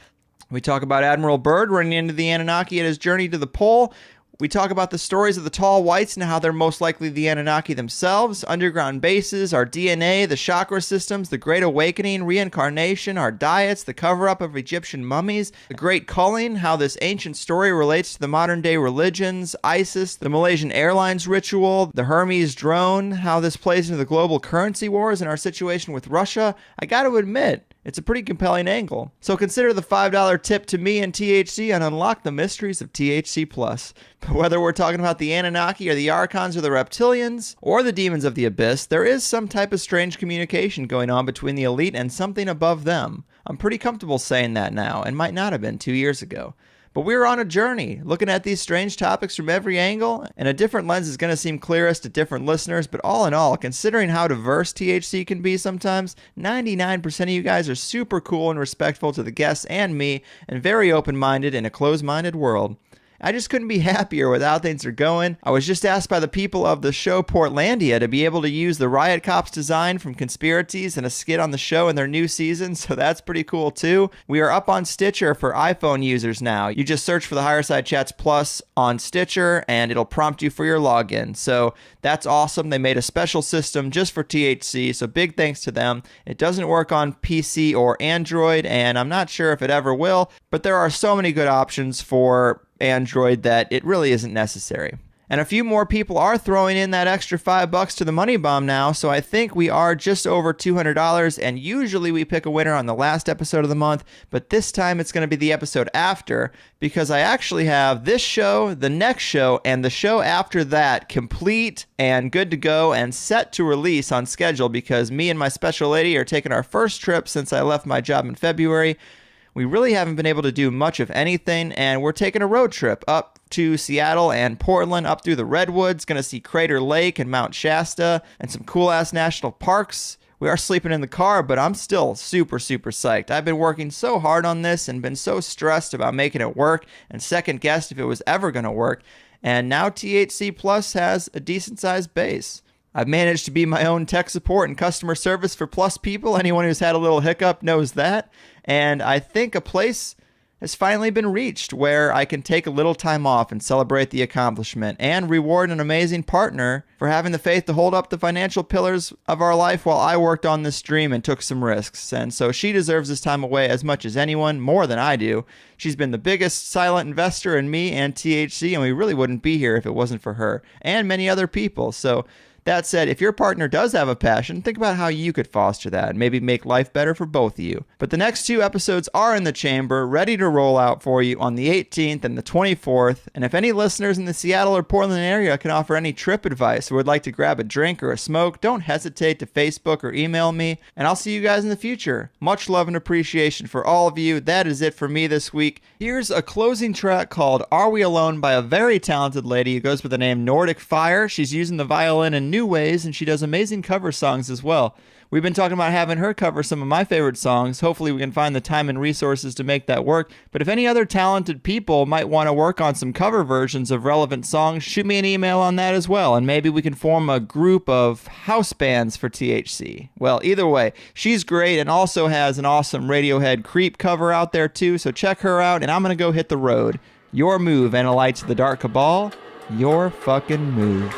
We talk about Admiral Byrd running into the Anunnaki at his journey to the pole. We talk about the stories of the tall whites and how they're most likely the Anunnaki themselves, underground bases, our DNA, the chakra systems, the Great Awakening, reincarnation, our diets, the cover-up of Egyptian mummies, the Great Culling, how this ancient story relates to the modern-day religions, ISIS, the Malaysian Airlines ritual, the Hermes drone, how this plays into the global currency wars and our situation with Russia. I got to admit, it's a pretty compelling angle. So consider the $5 tip to me and THC and unlock the mysteries of THC+. But whether we're talking about the Anunnaki or the Archons or the Reptilians or the demons of the Abyss, there is some type of strange communication going on between the elite and something above them. I'm pretty comfortable saying that now, and might not have been 2 years ago. But we're on a journey, looking at these strange topics from every angle, and a different lens is going to seem clearest to different listeners, but all in all, considering how diverse THC can be sometimes, 99% of you guys are super cool and respectful to the guests and me, and very open-minded in a closed-minded world. I just couldn't be happier with how things are going. I was just asked by the people of the show Portlandia to be able to use the Riot Cops design from Conspiracies and a skit on the show in their new season, so that's pretty cool too. We are up on Stitcher for iPhone users now. You just search for the Higherside Chats Plus on Stitcher and it'll prompt you for your login. So that's awesome. They made a special system just for THC, so big thanks to them. It doesn't work on PC or Android, and I'm not sure if it ever will, but there are so many good options for Android that it really isn't necessary. And a few more people are throwing in that extra $5 to the money bomb now, so I think we are just over $200, and usually we pick a winner on the last episode of the month, but this time it's going to be the episode after, because I actually have this show, the next show, and the show after that complete and good to go and set to release on schedule, because me and my special lady are taking our first trip since I left my job in February. We really haven't been able to do much of anything, and we're taking a road trip up to Seattle and Portland, up through the Redwoods, going to see Crater Lake and Mount Shasta, and some cool-ass national parks. We are sleeping in the car, but I'm still super, super psyched. I've been working so hard on this and been so stressed about making it work, and second-guessed if it was ever going to work, and now THC Plus has a decent-sized base. I've managed to be my own tech support and customer service for Plus people. Anyone who's had a little hiccup knows that. And I think a place has finally been reached where I can take a little time off and celebrate the accomplishment and reward an amazing partner for having the faith to hold up the financial pillars of our life while I worked on this dream and took some risks. And so she deserves this time away as much as anyone, more than I do. She's been the biggest silent investor in me and THC, and we really wouldn't be here if it wasn't for her and many other people. So that said, if your partner does have a passion, think about how you could foster that and maybe make life better for both of you. But the next two episodes are in the chamber, ready to roll out for you on the 18th and the 24th. And if any listeners in the Seattle or Portland area can offer any trip advice or would like to grab a drink or a smoke, don't hesitate to Facebook or email me, and I'll see you guys in the future. Much love and appreciation for all of you. That is it for me this week. Here's a closing track called Are We Alone by a very talented lady who goes by the name Nordic Fire. She's using the violin in new ways, and she does amazing cover songs as well. We've been talking about having her cover some of my favorite songs. Hopefully we can find the time and resources to make that work. But if any other talented people might want to work on some cover versions of relevant songs, shoot me an email on that as well, and maybe we can form a group of house bands for THC. Well, either way, she's great and also has an awesome Radiohead Creep cover out there too, so check her out, and I'm going to go hit the road. Your move, Analytes of the Dark Cabal. Your fucking move.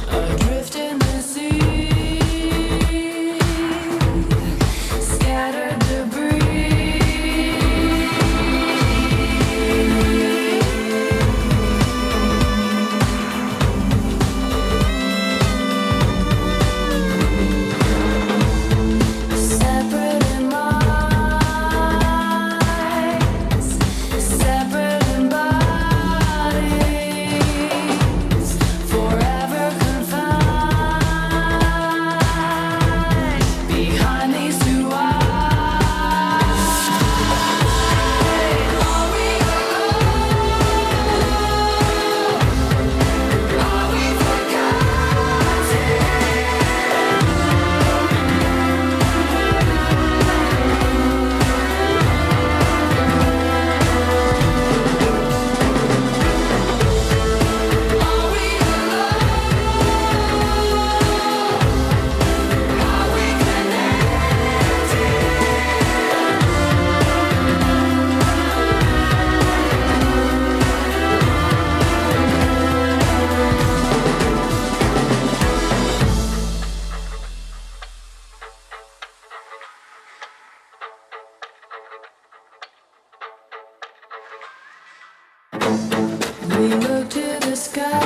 Adrift in the sea. sky.